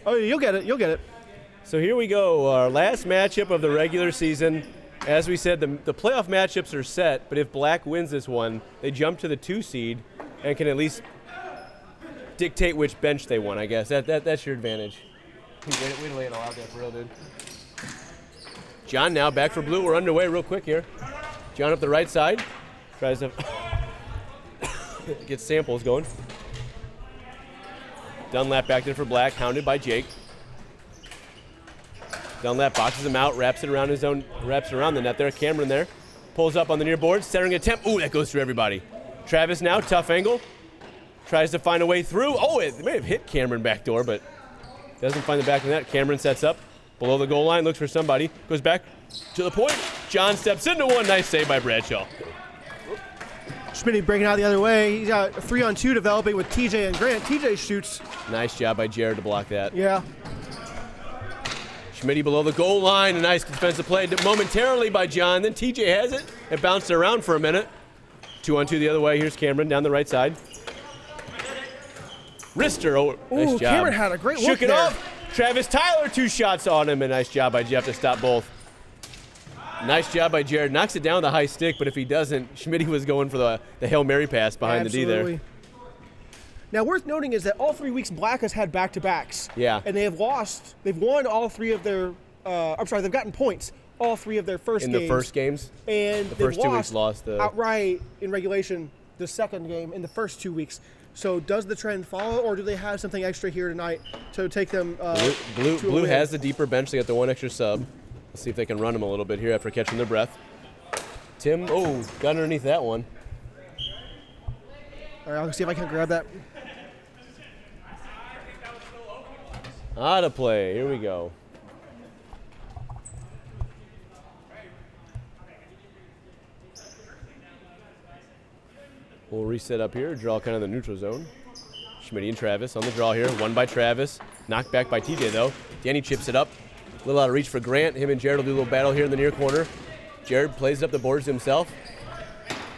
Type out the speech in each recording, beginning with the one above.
Oh, you'll get it. You'll get it. So here we go, our last matchup of the regular season. As we said, the playoff matchups are set, but if Black wins this one, they jump to the 2 seed and can at least dictate which bench they want, I guess. That's your advantage. Way to lay it all out there for real, dude. John now back for Blue. We're underway real quick here. John up the right side. Tries to get samples going. Dunlap back there for Black, hounded by Jake. Dunlap boxes him out, wraps it around wraps it around the net there. Cameron there, pulls up on the near board, centering attempt. Ooh, that goes through everybody. Travis now, tough angle, tries to find a way through. Oh, it may have hit Cameron backdoor, but doesn't find the back of the net. Cameron sets up below the goal line, looks for somebody, goes back to the point. John steps into one. Nice save by Bradshaw. Schmitty breaking out the other way. He's got a 3-on-2 developing with TJ and Grant. TJ shoots. Nice job by Jared to block that. Yeah. Schmitty below the goal line, a nice defensive play momentarily by John. Then TJ has it. It bounced around for a minute. 2-on-2 the other way. Here's Cameron down the right side. Wrister, nice job. Cameron had a great look Shook it there. off. Travis Tyler, 2 shots on him, and nice job by Jeff to stop both. Nice job by Jared. Knocks it down with a high stick, but if he doesn't, Schmitty was going for the Hail Mary pass behind Absolutely. the D there. Now, worth noting is that all 3 weeks Black has had back-to-backs. Yeah. And they have lost. They've won all 3 of their they've gotten points all 3 of their first games. In the first games? And the first 2 weeks lost outright in regulation the second game in the first 2 weeks. So does the trend follow, or do they have something extra here tonight to take them Blue has the deeper bench. They got the 1 extra sub. Let's see if they can run them a little bit here after catching their breath. Tim, got underneath that one. All right, I'll see if I can grab that. Out of play. Here we go. We'll reset up here, draw kind of the neutral zone. Schmitty and Travis on the draw here. One by Travis. Knocked back by TJ, though. Danny chips it up. A little out of reach for Grant. Him and Jared will do a little battle here in the near corner. Jared plays it up the boards himself.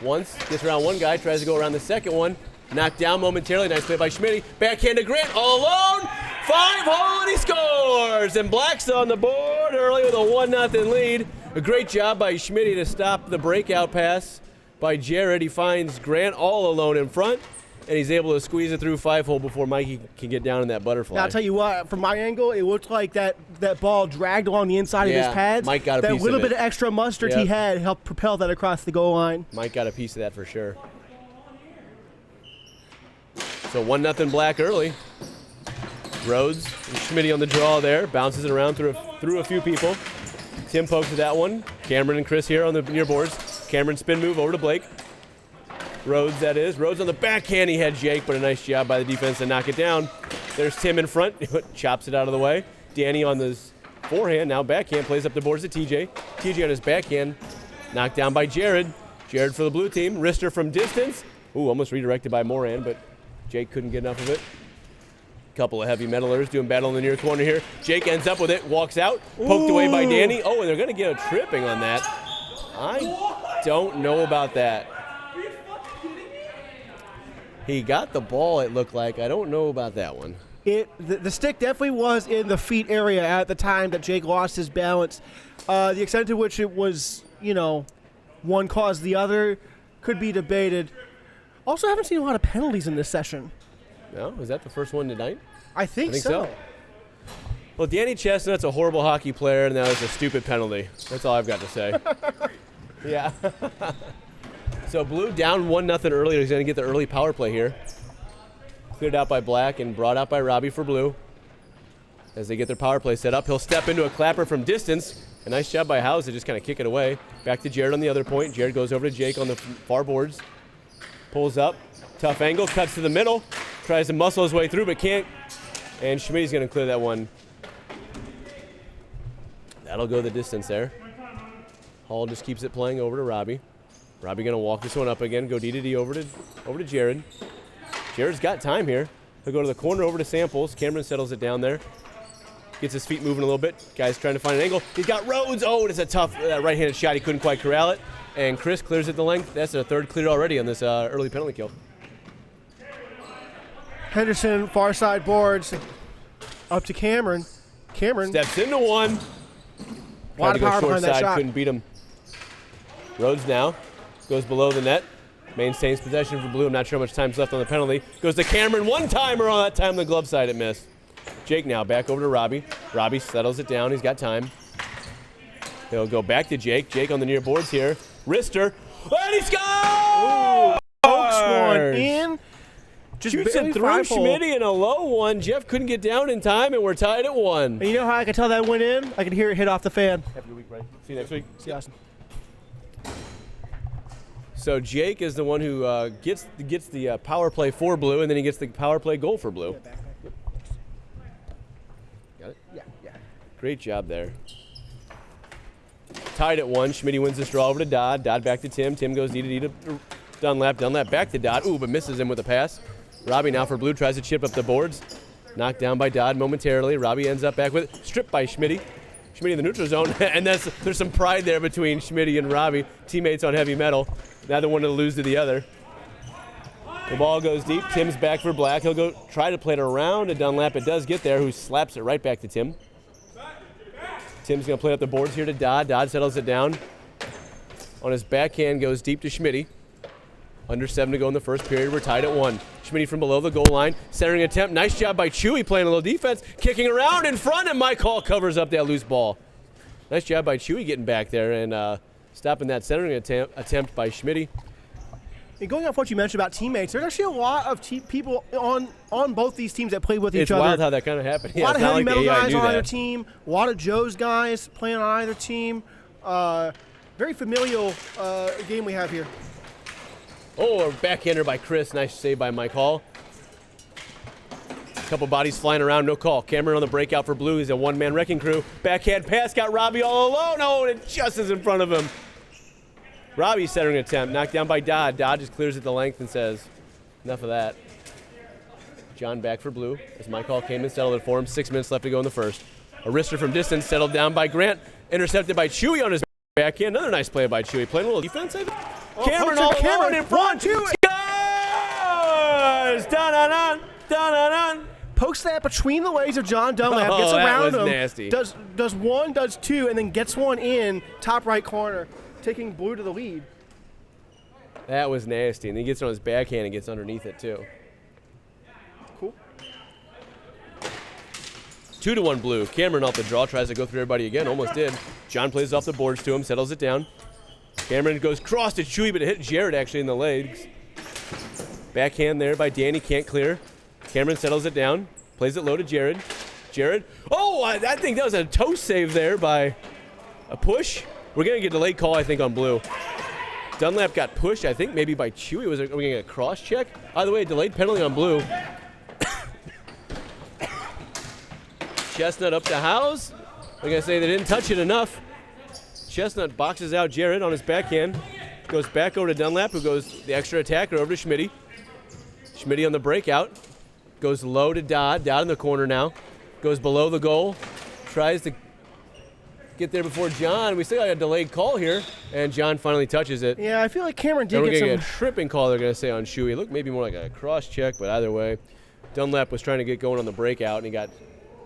Once, gets around one guy, tries to go around the second one. Knocked down momentarily. Nice play by Schmitty. Backhand to Grant, all alone. 5-hole, and he scores! And Black's on the board early with a 1-0 lead. A great job by Schmitty to stop the breakout pass by Jared. He finds Grant all alone in front, and he's able to squeeze it through 5-hole before Mikey can get down in that butterfly. Now, I'll tell you what, from my angle, it looked like that ball dragged along the inside of his pads. Mike got a piece of it. That little bit of extra mustard he had helped propel that across the goal line. Mike got a piece of that for sure. So 1-0 Black early. Rhodes and Schmitty on the draw there. Bounces it around through a few people. Tim pokes at that one. Cameron and Chris here on the near boards. Cameron spin move over to Blake. Rhodes, that is. Rhodes on the backhand. He had Jake, but a nice job by the defense to knock it down. There's Tim in front. Chops it out of the way. Danny on his forehand. Now backhand. Plays up the boards to TJ. TJ on his backhand. Knocked down by Jared. Jared for the blue team. Wrister from distance. Ooh, almost redirected by Moran, but Jake couldn't get enough of it. Couple of heavy metalers doing battle in the near corner here. Jake ends up with it, walks out, poked away by Danny. Oh, and they're going to get a tripping on that. I don't know about that. He got the ball, it looked like. I don't know about that one. The stick definitely was in the feet area at the time that Jake lost his balance. The extent to which it was, one caused the other could be debated. Also, haven't seen a lot of penalties in this session. No? Was that the first one tonight? I think so. Well, Danny Chestnut's a horrible hockey player, and that was a stupid penalty. That's all I've got to say. Yeah. So Blue down 1-0 earlier. He's going to get the early power play here. Cleared out by Black and brought out by Robbie for Blue. As they get their power play set up, he'll step into a clapper from distance. A nice job by Howes to just kind of kick it away. Back to Jared on the other point. Jared goes over to Jake on the far boards. Pulls up. Tough angle. Cuts to the middle. Tries to muscle his way through, but can't. And Schmitty's going to clear that one. That'll go the distance there. Hall just keeps it playing over to Robbie. Robbie going to walk this one up again. Go D to D over to Jared. Jared's got time here. He'll go to the corner over to Samples. Cameron settles it down there. Gets his feet moving a little bit. Guy's trying to find an angle. He's got Rhodes. Oh, and it's a tough right-handed shot. He couldn't quite corral it. And Chris clears it the length. That's a third clear already on this early penalty kill. Henderson, far side boards. Up to Cameron. Cameron. Steps into one. A lot of power behind that shot. Couldn't beat him. Rhodes now goes below the net. Maintains possession for Blue. I'm not sure how much time's left on the penalty. Goes to Cameron. One-timer on that time on the glove side. It missed. Jake now back over to Robbie. Robbie settles it down. He's got time. He'll go back to Jake. Jake on the near boards here. Wrister. And he scores! Pokes one in. Just shoots it through Schmidt in a low one. Jeff couldn't get down in time, and we're tied at 1. And you know how I could tell that went in? I could hear it hit off the fan. Have a good week, Ray. See you next week. See you, Austin. So Jake is the one who gets the power play for Blue, and then he gets the power play goal for Blue. Got it? Yeah. Great job there. Tied at 1. Schmidt wins this draw over to Dodd. Dodd back to Tim. Tim goes knee to Dunlap. Dunlap back to Dodd. Ooh, but misses him with a pass. Robbie now for Blue tries to chip up the boards. Knocked down by Dodd momentarily. Robbie ends up back with it. Stripped by Schmidt. Schmidt in the neutral zone. And there's some pride there between Schmidt and Robbie. Teammates on heavy metal. Neither one to lose to the other. The ball goes deep. Tim's back for Black. He'll go try to play it around to Dunlap. It does get there, who slaps it right back to Tim. Tim's going to play up the boards here to Dodd. Dodd settles it down. On his backhand goes deep to Schmidt. Under 7 to go in the first period. We're tied at 1. Schmidt from below the goal line. Centering attempt. Nice job by Chewy playing a little defense. Kicking around in front, and Mike Hall covers up that loose ball. Nice job by Chewy getting back there and stopping that centering attempt by Schmidt. And going off what you mentioned about teammates, there's actually a lot of people on both these teams that play with each other. It's wild how that kind of happened. A lot of heavy metal guys on either team. A lot of Joe's guys playing on either team. Very familial game we have here. Oh, a backhander by Chris. Nice save by Mike Hall. A couple bodies flying around, no call. Cameron on the breakout for Blue. He's a one-man wrecking crew. Backhand pass, got Robbie all alone. Oh, and it just is in front of him. Robbie's centering attempt, knocked down by Dodd. Dodd just clears it the length and says, enough of that. John back for Blue as Mike Hall came and settled it for him. 6 minutes left to go in the first. A wrister from distance settled down by Grant. Intercepted by Chewy on his backhand. Another nice play by Chewy. Playing a little defense, I think. Cameron all alone in front. 1, 2. Scores! Dun-dun-dun, dun-dun-dun. Pokes that between the legs of John Dunlap. Gets around him. Nasty. Does one, does two, and then gets one in top right corner, taking Blue to the lead. That was nasty. And he gets it on his backhand and gets underneath it, too. Cool. 2-1 Blue. Cameron off the draw, tries to go through everybody again. Almost did. John plays off the boards to him, settles it down. Cameron goes cross to Chewy, but it hit Jared actually in the legs. Backhand there by Danny, can't clear. Cameron settles it down, plays it low to Jared. Jared, oh, I think that was a toe save there by a push. We're going to get a delayed call, I think, on Blue. Dunlap got pushed, I think, maybe by Chewy. Are we going to get a cross check? Either way, a delayed penalty on Blue. Chestnut up to Howes. I'm going to say they didn't touch it enough. Chestnut boxes out Jared on his backhand. Goes back over to Dunlap, who goes the extra attacker over to Schmidt. Schmidt on the breakout. Goes low to Dodd. Dodd in the corner now. Goes below the goal. Tries to get there before John. We still got a delayed call here, and John finally touches it. Yeah, I feel like Cameron did get some. We're going to get a tripping call, they're going to say, on Chewy. It looked maybe more like a cross check, but either way. Dunlap was trying to get going on the breakout, and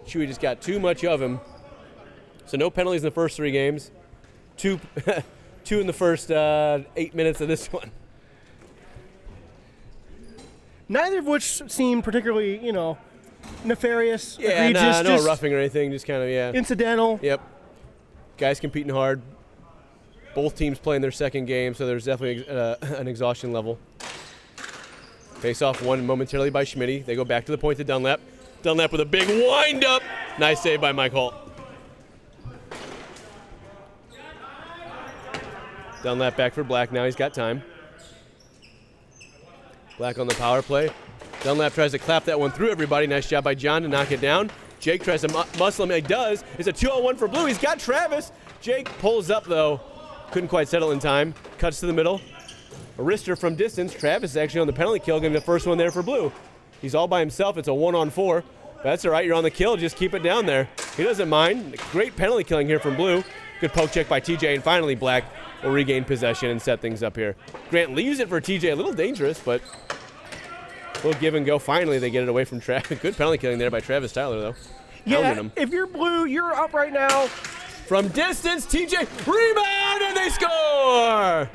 Chewy just got too much of him. So no penalties in the first 3 games. Two in the first 8 minutes of this one. Neither of which seemed particularly, nefarious, yeah, egregious. No roughing or anything, just kind of, yeah. Incidental. Yep. Guys competing hard. Both teams playing their second game, so there's definitely an exhaustion level. Face off won momentarily by Schmidt. They go back to the point to Dunlap. Dunlap with a big wind-up. Nice save by Mike Hall. Dunlap back for Black now. He's got time. Black on the power play. Dunlap tries to clap that one through everybody. Nice job by John to knock it down. Jake tries to muscle him. He does. It's a 2-on-1 for Blue. He's got Travis. Jake pulls up, though. Couldn't quite settle in time. Cuts to the middle. A wrister from distance. Travis is actually on the penalty kill, getting the first one there for Blue. He's all by himself. It's a 1-on-4. But that's all right. You're on the kill. Just keep it down there. He doesn't mind. Great penalty killing here from Blue. Good poke check by TJ. And finally, Black will regain possession and set things up here. Grant leaves it for TJ. A little dangerous, but a little give and go. Finally, they get it away from Travis. Good penalty killing there by Travis Tyler, though. Pounding them. if you're blue, you're up right now. From distance, TJ, rebound, and they score!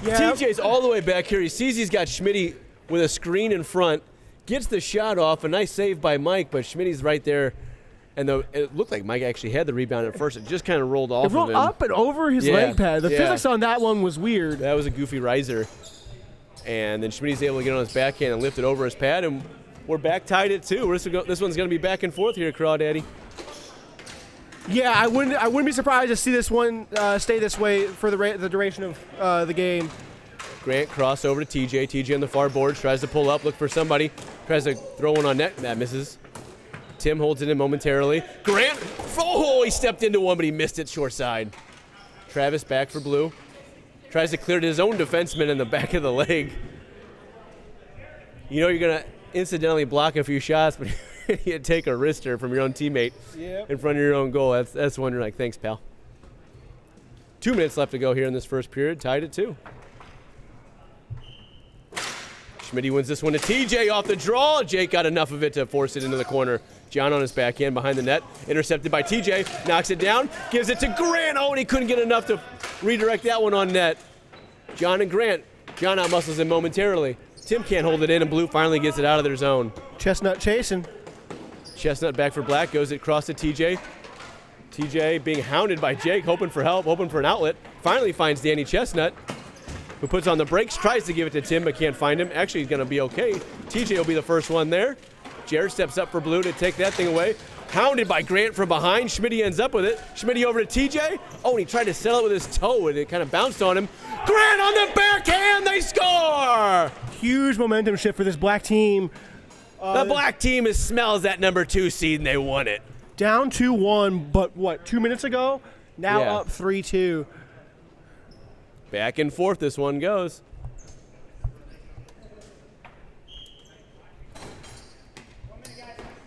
Yeah. TJ's all the way back here. He sees he's got Schmitty with a screen in front, gets the shot off. A nice save by Mike, but Schmitty's right there. And it looked like Mike actually had the rebound at first. It just kind of rolled off It rolled of him. up and over his leg pad. The physics on that one was weird. That was a goofy riser. And then Schmitty's able to get on his backhand and lift it over his pad, and we're back tied at 2. This one's going to be back and forth here, Crawdaddy. Yeah, I wouldn't be surprised to see this one stay this way for the duration of the game. Grant cross over to TJ. TJ on the far boards, tries to pull up, look for somebody, tries to throw one on net. That misses. Tim holds it in momentarily. Grant, he stepped into one, but he missed it short side. Travis back for blue. Tries to clear to his own defenseman in the back of the leg. You know you're going to incidentally block a few shots, but you take a wrister from your own teammate in front of your own goal. That's when you're like, thanks, pal. 2 minutes left to go here in this first period, tied at 2. Schmitty wins this one to TJ off the draw. Jake got enough of it to force it into the corner. John on his backhand behind the net. Intercepted by TJ. Knocks it down. Gives it to Grant. Oh, and he couldn't get enough to redirect that one on net. John and Grant. John outmuscles him momentarily. Tim can't hold it in, and Blue finally gets it out of their zone. Chestnut chasing. Chestnut back for Black. Goes it across to TJ. TJ being hounded by Jake, hoping for help, hoping for an outlet. Finally finds Danny Chestnut, who puts on the brakes, tries to give it to Tim, but can't find him. Actually, he's going to be okay. TJ will be the first one there. Jared steps up for Blue to take that thing away. Hounded by Grant from behind. Schmitty ends up with it. Schmitty over to TJ. Oh, and he tried to settle it with his toe, and it kind of bounced on him. Grant on the backhand. They score! Huge momentum shift for this Black team. The Black team smells that number 2 seed, and they won it. Down 2-1, but what, 2 minutes ago? Now up 3-2. Back and forth this one goes.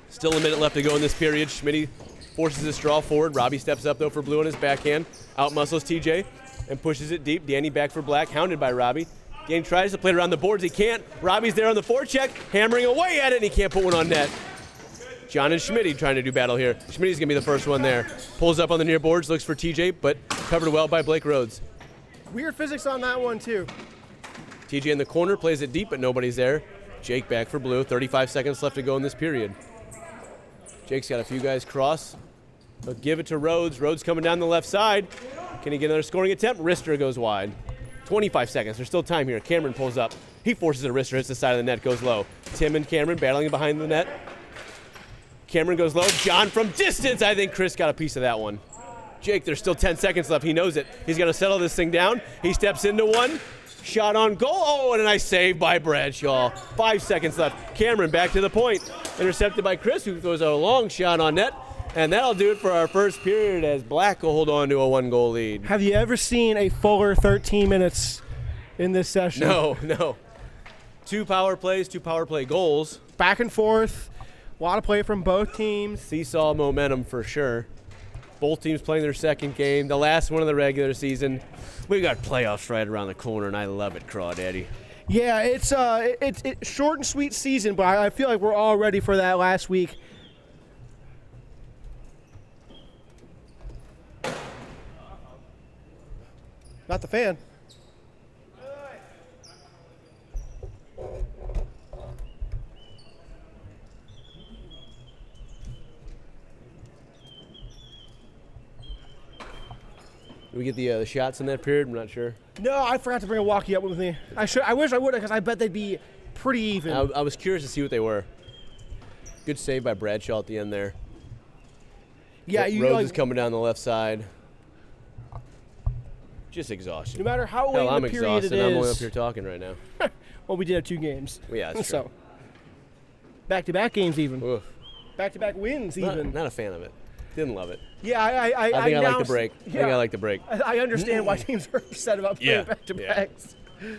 Still a minute left to go in this period. Schmitty forces his draw forward. Robbie steps up, though, for Blue on his backhand. Outmuscles TJ and pushes it deep. Danny back for Black, hounded by Robbie. Danny tries to play it around the boards. He can't. Robbie's there on the forecheck, hammering away at it, and he can't put one on net. John and Schmitty trying to do battle here. Schmitty's going to be the first one there. Pulls up on the near boards, looks for TJ, but covered well by Blake Rhodes. Weird physics on that one, too. TJ in the corner, plays it deep, but nobody's there. Jake back for Blue. 35 seconds left to go in this period. Jake's got a few guys cross. He'll give it to Rhodes. Rhodes coming down the left side. Can he get another scoring attempt? Wrister goes wide. 25 seconds. There's still time here. Cameron pulls up. He forces a wrister, hits the side of the net, goes low. Tim and Cameron battling behind the net. Cameron goes low. John from distance. I think Chris got a piece of that one. Jake, there's still 10 seconds left. He knows it. He's going to settle this thing down. He steps into one. Shot on goal. Oh, and a nice save by Bradshaw. 5 seconds left. Cameron back to the point. Intercepted by Chris, who throws a long shot on net. And that'll do it for our first period as Black will hold on to a 1-goal lead. Have you ever seen a fuller 13 minutes in this session? No. 2 power plays, 2 power play goals. Back and forth. A lot of play from both teams. Seesaw momentum for sure. Both teams playing their second game, the last one of the regular season. We got playoffs right around the corner, and I love it, Crawdaddy. Yeah, it's short and sweet season, but I feel like we're all ready for that last week. Not the fan. Did we get the shots in that period? I'm not sure. No, I forgot to bring a walkie up with me. I wish I would have, because I bet they'd be pretty even. I was curious to see what they were. Good save by Bradshaw at the end there. Yeah, Rhodes is coming down the left side. Just exhaustion. No matter how late in the period exhausted. it is. I'm only up here talking right now. Well, we did have 2 games. Well, yeah, that's so true. Back-to-back games even. Oof. Back-to-back wins even. Not a fan of it. Didn't love it. Yeah, I think I like the break. I think I like the break. I understand why teams are upset about playing back-to-backs. Yeah.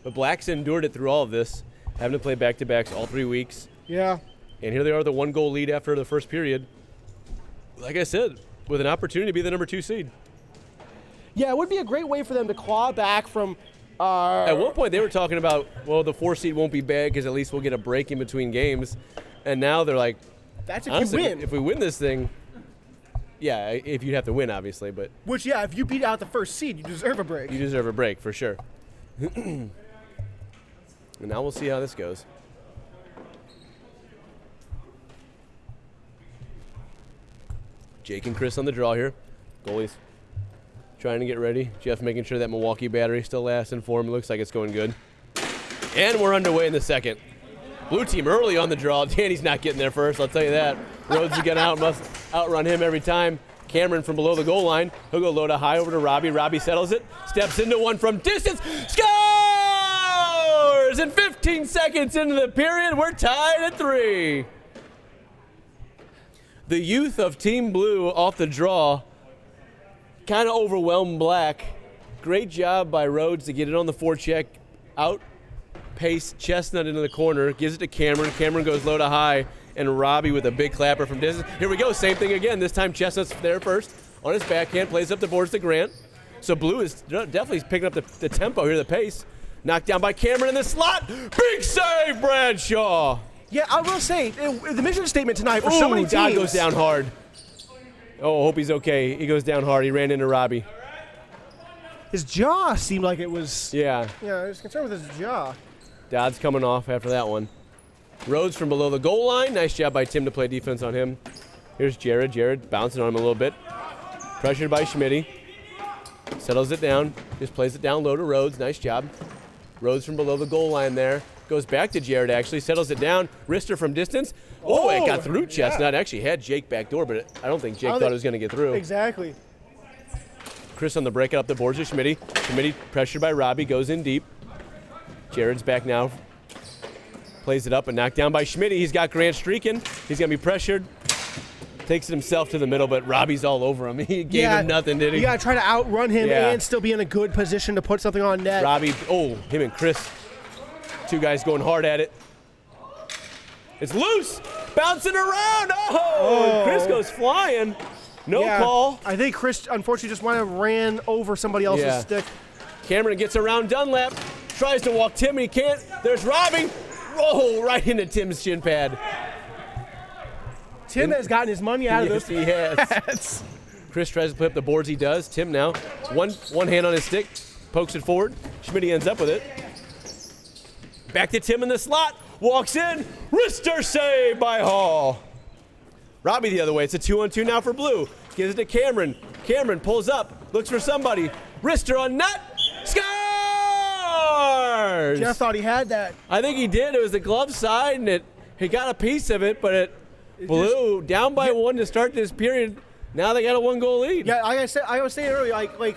But Blacks endured it through all of this, having to play back-to-backs all 3 weeks. Yeah. And here they are, the 1-goal lead after the first period. Like I said, with an opportunity to be the number 2 seed. Yeah, it would be a great way for them to claw back from. At one point, they were talking about, well, the 4 seed won't be bad because at least we'll get a break in between games. And now they're like, That's if Honestly, you win. if we win this thing, yeah, if you'd have to win, obviously, but Which, yeah, if you beat out the first seed, you deserve a break. you deserve a break for sure. And now we'll see how this goes. Jake and Chris on the draw here. Goalies trying to get ready. Jeff making sure that Milwaukee battery still lasts in form. It looks like it's going good. And we're underway in the second. Blue team early on the draw. Danny's not getting there first, I'll tell you that. Rhodes is going to must outrun him every time. Cameron from below the goal line. He'll go low to high over to Robbie. Robbie settles it. Steps into one from distance. Scores! And 15 seconds into the period, we're tied at 3. The youth of Team Blue off the draw kind of overwhelmed Black. Great job by Rhodes to get it on the forecheck. Outpace Chestnut into the corner. Gives it to Cameron. Cameron goes low to high. And Robbie with a big clapper from distance. Here we go. Same thing again. This time Chestnut's there first. On his backhand. Plays up the boards to Grant. So Blue is definitely picking up the tempo here, the pace. Knocked down by Cameron in the slot. Big save, Bradshaw. Yeah, I will say, the mission statement tonight for so many teams. Dodd goes down hard. Oh, hope he's okay. He goes down hard. He ran into Robbie. His jaw seemed like it was. Yeah. Yeah, I was concerned with his jaw. Dodd's coming off after that one. Rhodes from below the goal line. Nice job by Tim to play defense on him. Here's Jared. Jared bouncing on him a little bit. Pressured by Schmitty. Settles it down. Just plays it down low to Rhodes. Nice job. Rhodes from below the goal line there. Goes back to Jared, actually. Settles it down. Wrister from distance. Oh, it got through Chestnut. Actually had Jake back door, but I don't think Jake thought it was going to get through. Exactly. Chris on the breakout up the boards with Schmitty. Schmitty pressured by Robbie. Goes in deep. Jared's back now. Plays it up and knocked down by Schmitty. He's got Grant streaking. He's going to be pressured. Takes it himself to the middle, but Robbie's all over him. He gave him nothing, did he? You got to try to outrun him and still be in a good position to put something on net. Robbie, him and Chris. Two guys going hard at it. It's loose. Bouncing around. Oh. Chris goes flying. No call. I think Chris, unfortunately, just might have ran over somebody else's stick. Cameron gets around Dunlap. Tries to walk Tim, and he can't. There's Robbie. Oh, right into Tim's shin pad. Tim has gotten his money out of this. He has. Chris tries to put up the boards. He does. Tim now. One hand on his stick. Pokes it forward. Schmitty ends up with it. Back to Tim in the slot. Walks in. Wrister save by Hall. Robbie the other way. It's a 2-on-2 now for Blue. Gives it to Cameron. Cameron pulls up. Looks for somebody. Wrister on net. Scores! Jeff thought he had that. I think he did. It was the glove side, and he got a piece of it, but it Blue down by one to start this period. Now they got a 1-goal lead. Yeah, like I was saying earlier, like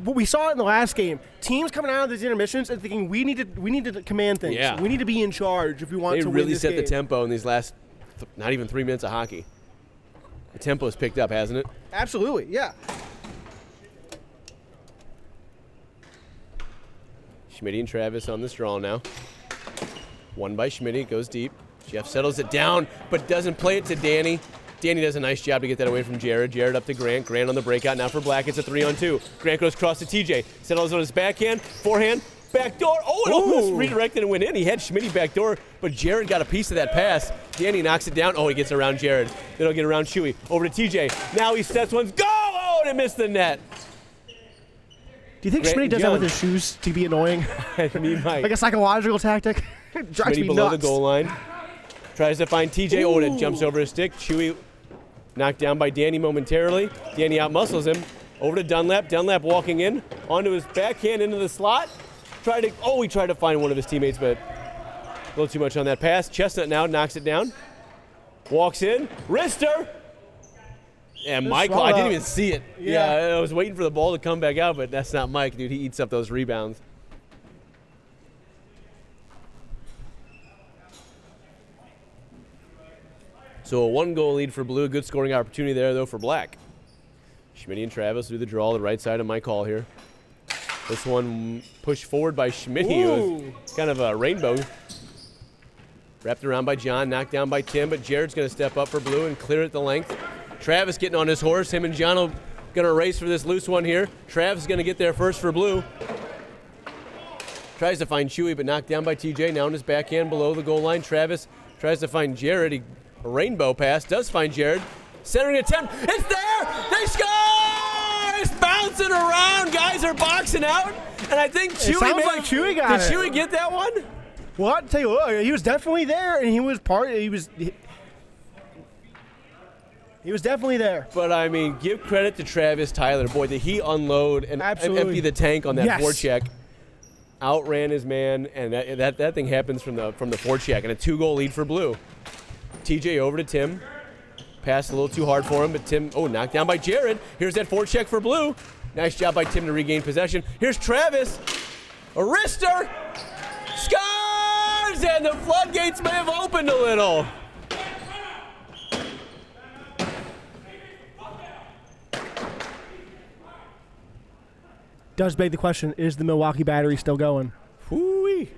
we saw it in the last game. Teams coming out of these intermissions and thinking we need to command things. Yeah. We need to be in charge if we want to win really this set game. the tempo in these last not even 3 minutes of hockey. The tempo's picked up, hasn't it? Absolutely, yeah. Schmitty and Travis on this draw now. One by Schmitty, goes deep. Jeff settles it down, but doesn't play it to Danny. Danny does a nice job to get that away from Jared. Jared up to Grant. Grant on the breakout now for Black. It's a 3-on-2. Grant goes across to TJ. Settles on his backhand. Forehand. Back door. Oh, it almost redirected and went in. He had Schmitty back door, but Jared got a piece of that pass. Danny knocks it down. Oh, he gets around Jared. Then he'll get around Chewy. Over to TJ. Now he steps one. Go! Oh, and it missed the net. Do you think Schmitty does that with his shoes to be annoying? I mean, like a psychological tactic? It drives me below nuts. the goal line. Tries to find TJ. Oh, and it jumps over his stick. Chewy knocked down by Danny momentarily. Danny outmuscles him. Over to Dunlap. Dunlap walking in. Onto his backhand into the slot. He tried to find one of his teammates, but a little too much on that pass. Chestnut now knocks it down. Walks in. Wrister. And Michael, I didn't even see it. Yeah, I was waiting for the ball to come back out, but that's not Mike, dude. He eats up those rebounds. So a 1-goal lead for Blue. Good scoring opportunity there, though, for Black. Schmitty and Travis do the draw, the right side of Mike Hall here. This one pushed forward by Schmitty. It was kind of a rainbow. Wrapped around by John, knocked down by Tim, but Jared's going to step up for Blue and clear it the length. Travis getting on his horse. Him and John are going to race for this loose one here. Travis is going to get there first for Blue. Tries to find Chewy, but knocked down by TJ. Now on his backhand below the goal line. Travis tries to find Jared. He A rainbow pass does find Jared. Centering attempt. It's there. They score! It's bouncing around. Guys are boxing out. And I think Chewy sounds like Chewy got it. Did Chewy get that one? Well, I'll tell you what, he was definitely there, and he was definitely there. But, I mean, give credit to Travis Tyler. Boy, did he unload and empty the tank on that forecheck. Outran his man, and that thing happens from the forecheck, and a 2-goal lead for Blue. TJ over to Tim. Passed a little too hard for him, but Tim, knocked down by Jared. Here's that forecheck for Blue. Nice job by Tim to regain possession. Here's Travis. A wrister. Scores! And the floodgates may have opened a little. Does beg the question, is the Milwaukee battery still going? Whoo-wee.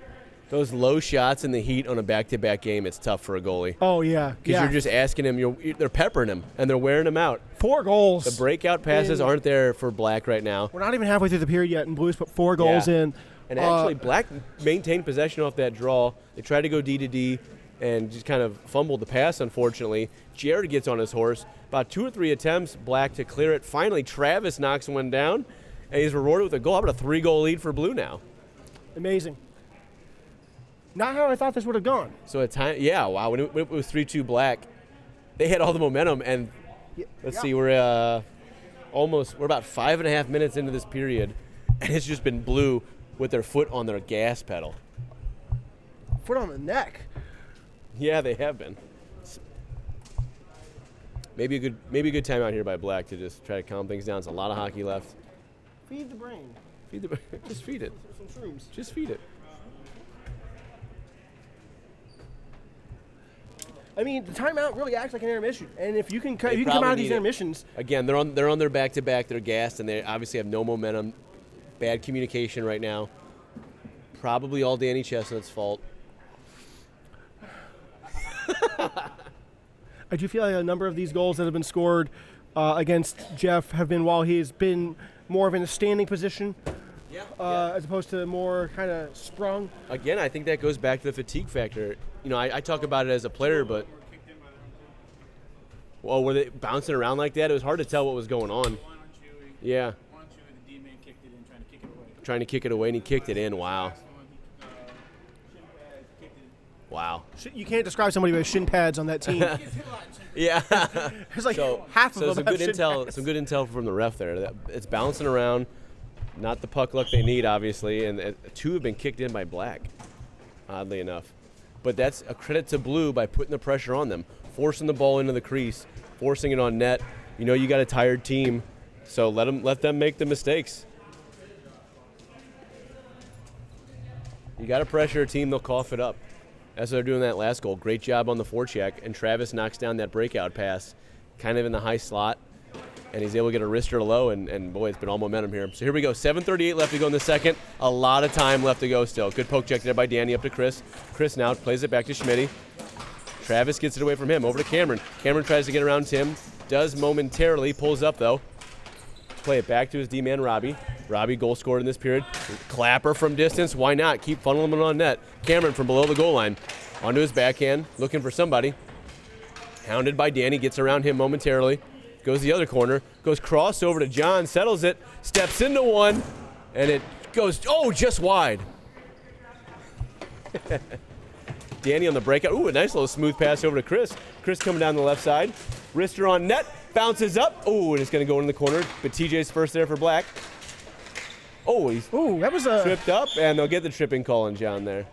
Those low shots in the heat on a back-to-back game, it's tough for a goalie. Oh, yeah. Because you're just asking him, they're peppering him, and they're wearing him out. 4 goals. The breakout passes aren't there for Black right now. We're not even halfway through the period yet, and Blues put 4 goals in. And actually, Black maintained possession off that draw. They tried to go D-to-D and just kind of fumbled the pass, unfortunately. Jared gets on his horse. About 2 or 3 attempts, Black to clear it. Finally, Travis knocks one down, and he's rewarded with a goal. How about a 3-goal lead for Blue now? Amazing. Not how I thought this would have gone. So at time, wow. When it was 3-2 Black, they had all the momentum, and let's see, we're about 5.5 minutes into this period, and it's just been Blue with their foot on their gas pedal. Foot on the neck. Yeah, they have been. Maybe a good time out here by Black to just try to calm things down. It's a lot of hockey left. Feed the brain. Just feed it. Some shrooms. Just feed it. I mean, the timeout really acts like an intermission, and if you can come out of these intermissions, again, they're on their back-to-back. They're gassed, and they obviously have no momentum. Bad communication right now. Probably all Danny Chestnut's fault. I do feel like a number of these goals that have been scored against Jeff have been while he's been more of in a standing position, as opposed to more kind of sprung. Again, I think that goes back to the fatigue factor. You know, I talk about it as a player, but were they bouncing around like that? It was hard to tell what was going on. Yeah. Trying to kick it away, and he kicked it in. Wow. Wow. You can't describe somebody with shin pads on that team. Yeah. There's like half of them. Some good intel from the ref there. It's bouncing around. Not the puck luck they need, obviously, and 2 have been kicked in by Black, oddly enough. But that's a credit to Blue by putting the pressure on them, forcing the ball into the crease, forcing it on net. You know you got a tired team, so let them make the mistakes. You got to pressure a team, they'll cough it up. That's what they're doing that last goal. Great job on the forecheck, and Travis knocks down that breakout pass, kind of in the high slot, and he's able to get a wrister low, and boy, it's been all momentum here. So here we go, 7:38 left to go in the second. A lot of time left to go still. Good poke check there by Danny up to Chris. Chris now plays it back to Schmitty. Travis gets it away from him, over to Cameron. Cameron tries to get around Tim, does momentarily, pulls up though. Play it back to his D-man, Robbie. Robbie goal scored in this period. Clapper from distance, why not? Keep funneling him on net. Cameron from below the goal line. Onto his backhand, looking for somebody. Hounded by Danny, gets around him momentarily. Goes the other corner, goes cross over to John, settles it, steps into one, and it goes, just wide. Danny on the breakout. Ooh, a nice little smooth pass over to Chris. Chris coming down the left side. Wrister on net, bounces up. Ooh, and it's going to go in the corner, but TJ's first there for Black. That was a tripped up, and they'll get the tripping call on John there.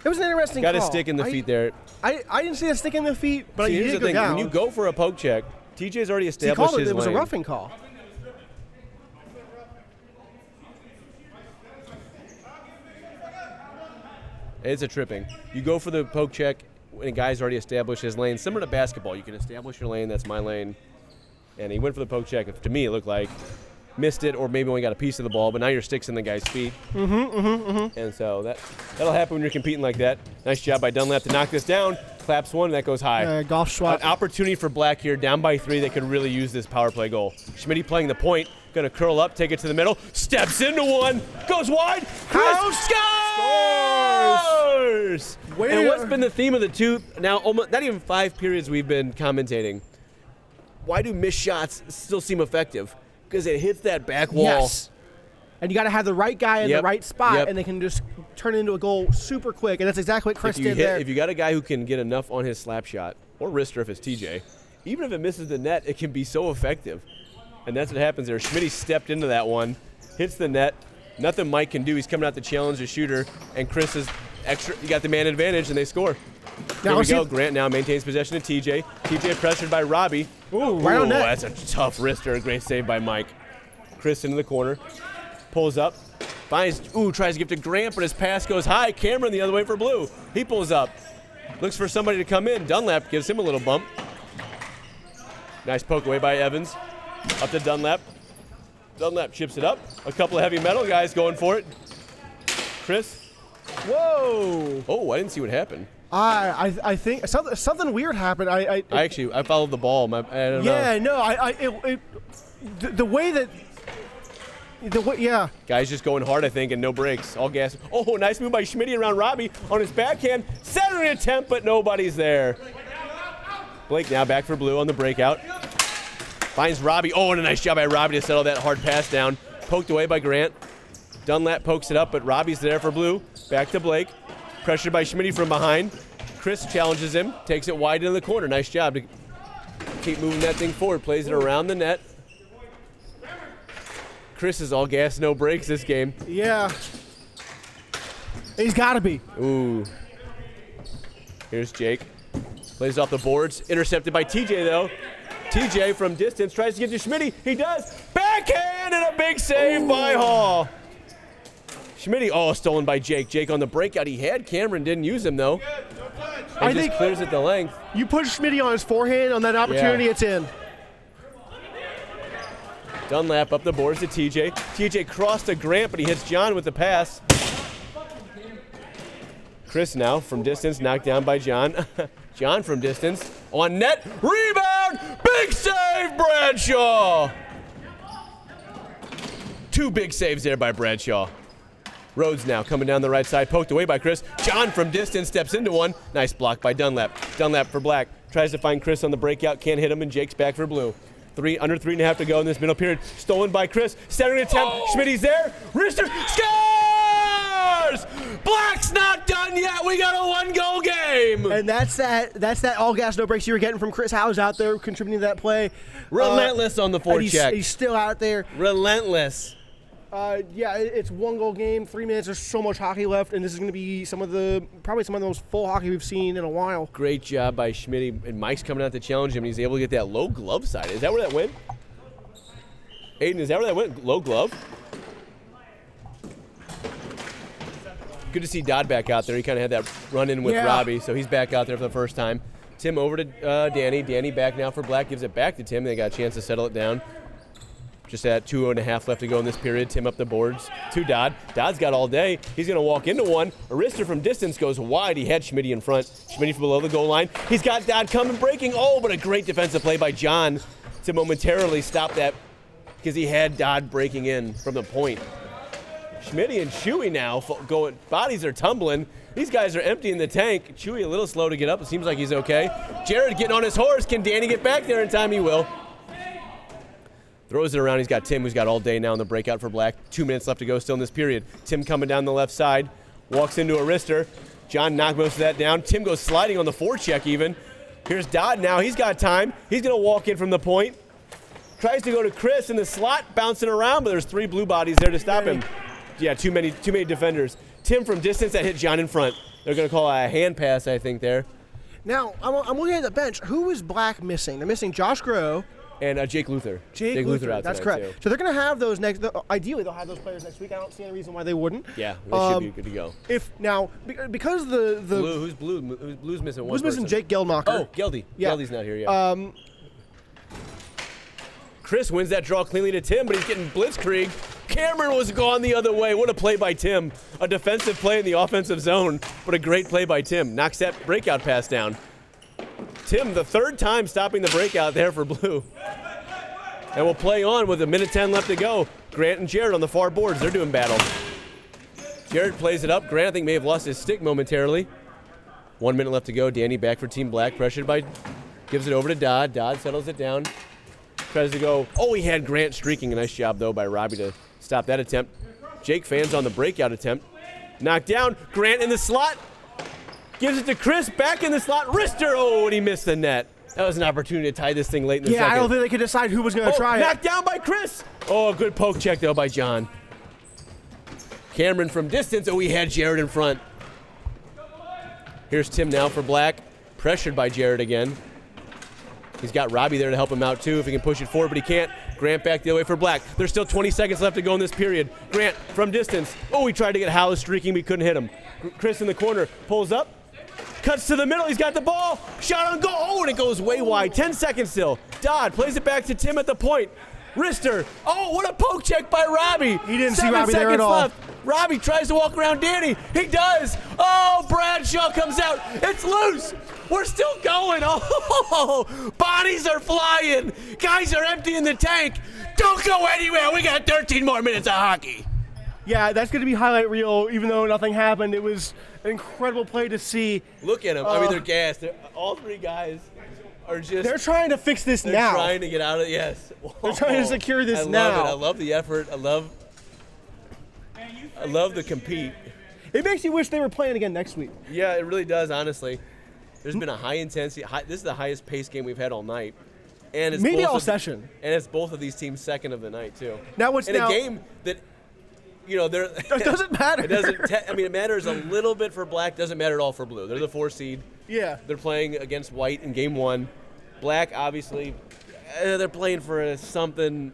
It was an interesting call. Got a stick in the feet there. I didn't see a stick in the feet, but see, here's the thing. Down. When you go for a poke check, TJ's already established his lane. It was a roughing call. It's a tripping. You go for the poke check when a guy's already established his lane. Similar to basketball, you can establish your lane. That's my lane. And he went for the poke check. To me, it looked like missed it or maybe only got a piece of the ball, but now your stick's in the guy's feet. And so that'll happen when you're competing like that. Nice job by Dunlap to knock this down. Claps one, and that goes high. Golf swat. An opportunity for Black here, down by 3, that could really use this power play goal. Schmitty playing the point, going to curl up, take it to the middle, steps into one, goes wide. Chris scores! And what's been the theme of the now almost not even 5 periods we've been commentating? Why do missed shots still seem effective? Because it hits that back wall. Yes. And you got to have the right guy in the right spot, and they can just turn it into a goal super quick. And that's exactly what Chris did there. If you got a guy who can get enough on his slap shot, or wrister if it's TJ, even if it misses the net, it can be so effective. And that's what happens there. Schmitty stepped into that one, hits the net. Nothing Mike can do. He's coming out to challenge the shooter, and Chris is extra. You got the man advantage, and they score. There we go. Grant now maintains possession of TJ. TJ pressured by Robbie. Ooh, right on net. That's a tough wrister. A great save by Mike. Chris into the corner. Pulls up, tries to give to Grant, but his pass goes high. Cameron the other way for Blue. He pulls up, looks for somebody to come in. Dunlap gives him a little bump. Nice poke away by Evans. Up to Dunlap. Dunlap chips it up. A couple of heavy metal guys going for it. Chris. Whoa. Oh, I didn't see what happened. I think something weird happened. I followed the ball. I don't know. The way that. Guys just going hard, I think, and no breaks. All gas. Oh, nice move by Schmitty around Robbie on his backhand. Centering attempt, but nobody's there. Blake now back for Blue on the breakout. Finds Robbie. Oh, and a nice job by Robbie to settle that hard pass down. Poked away by Grant. Dunlap pokes it up, but Robbie's there for Blue. Back to Blake. Pressured by Schmitty from behind. Chris challenges him. Takes it wide into the corner. Nice job to keep moving that thing forward. Plays it around the net. Chris is all gas, no breaks this game. Yeah. He's got to be. Ooh. Here's Jake. Plays off the boards. Intercepted by TJ, though. TJ from distance tries to get to Schmitty. He does. Backhand and a big save by Hall. Schmitty, stolen by Jake. Jake on the breakout. He had Cameron, didn't use him, though. I think clears it the length. You push Schmitty on his forehand on that opportunity, it's in. Dunlap up the boards to TJ. TJ crossed to Grant, but he hits John with the pass. Chris now from distance, knocked down by John. John from distance, on net, rebound, big save, Bradshaw! 2 big saves there by Bradshaw. Rhodes now coming down the right side, poked away by Chris. John from distance steps into one. Nice block by Dunlap. Dunlap for Black. Tries to find Chris on the breakout, can't hit him, and Jake's back for Blue. Under 3.5 to go in this middle period. Stolen by Chris. Centering attempt. Schmitty's there. Wrister scores! Black's not done yet. We got a 1-goal game. And that's that all gas, no breaks you were getting from Chris Howes out there contributing to that play. Relentless on the forecheck. He's still out there. Relentless. It's 1-goal game, 3 minutes. There's so much hockey left, and this is going to be probably some of the most full hockey we've seen in a while. Great job by Schmitty, and Mike's coming out to challenge him, and he's able to get that low glove side. Is that where that went? Aiden, is that where that went? Low glove? Good to see Dodd back out there. He kind of had that run-in with Robbie, so he's back out there for the first time. Tim over to Danny. Danny back now for Black. Gives it back to Tim. They got a chance to settle it down. Just at 2.5 left to go in this period. Tim up the boards to Dodd. Dodd's got all day. He's going to walk into one. Arister from distance goes wide. He had Schmitty in front. Schmitty from below the goal line. He's got Dodd coming, breaking. Oh, but a great defensive play by John to momentarily stop that because he had Dodd breaking in from the point. Schmitty and Chewy now going. Bodies are tumbling. These guys are emptying the tank. Chewy a little slow to get up. It seems like he's okay. Jared getting on his horse. Can Danny get back there in time? He will. Throws it around. He's got Tim, who's got all day now in the breakout for Black. 2 minutes left to go still in this period. Tim coming down the left side. Walks into a wrister. John knocked most of that down. Tim goes sliding on the forecheck even. Here's Dodd now. He's got time. He's going to walk in from the point. Tries to go to Chris in the slot, bouncing around, but there's 3 blue bodies there to stop him. Yeah, too many defenders. Tim from distance that hit John in front. They're going to call a hand pass, I think, there. Now, I'm looking at the bench. Who is Black missing? They're missing Josh Groh. And Jake Luther. Jake Luther out that's correct. Too. So they're going to have those next. Ideally, they'll have those players next week. I don't see any reason why they wouldn't. Yeah, they should be good to go. Because the Who's Blue's missing one. Who's missing person. Jake Geldmacher? Oh, Geldy. Yeah. Geldy's not here. Yeah. Chris wins that draw cleanly to Tim, but he's getting blitzkrieg. Cameron was gone the other way. What a play by Tim. A defensive play in the offensive zone, but a great play by Tim. Knocks that breakout pass down. Tim, the 3rd time stopping the breakout there for Blue. And we'll play on with 1:10 left to go. Grant and Jared on the far boards. They're doing battle. Jared plays it up. Grant, I think, may have lost his stick momentarily. 1 minute left to go. Danny back for Team Black. Pressured by, gives it over to Dodd. Dodd settles it down. Tries to go. Oh, he had Grant streaking. A nice job, though, by Robbie to stop that attempt. Jake fans on the breakout attempt. Knocked down. Grant in the slot. Gives it to Chris. Back in the slot. Wrister. Oh, and he missed the net. That was an opportunity to tie this thing late in the second. Yeah, I don't think they could decide who was going to try it. Knocked down by Chris. Oh, good poke check, though, by John. Cameron from distance. Oh, he had Jared in front. Here's Tim now for Black. Pressured by Jared again. He's got Robbie there to help him out, too, if he can push it forward, but he can't. Grant back the other way for Black. There's still 20 seconds left to go in this period. Grant from distance. Oh, he tried to get Howell streaking, but he couldn't hit him. Chris in the corner. Pulls up. Cuts to the middle. He's got the ball. Shot on goal. Oh, and it goes way wide. 10 seconds still. Dodd plays it back to Tim at the point. Wrister. Oh, what a poke check by Robbie. He didn't see Robbie there at all. Left. Robbie tries to walk around Danny. He does. Oh, Bradshaw comes out. It's loose. We're still going. Oh, bodies are flying. Guys are emptying the tank. Don't go anywhere. We got 13 more minutes of hockey. Yeah, that's going to be highlight reel, even though nothing happened. It was an incredible play to see. Look at them. I mean, they're gassed. All three guys are just... They're trying to fix this now. They're trying to get out of it, yes. They're trying to secure this I now. love it. I love the effort. I love the compete. It makes you wish they were playing again next week. Yeah, it really does, honestly. There's been a high intensity. This is the highest pace game we've had all night. And it's maybe all session. And it's both of these teams' second of the night, too. Now what's in a game that... You know, it doesn't matter. It doesn't. I mean, it matters a little bit for Black. Doesn't matter at all for Blue. They're the 4 seed. Yeah. They're playing against White in game 1. Black, obviously, they're playing for something.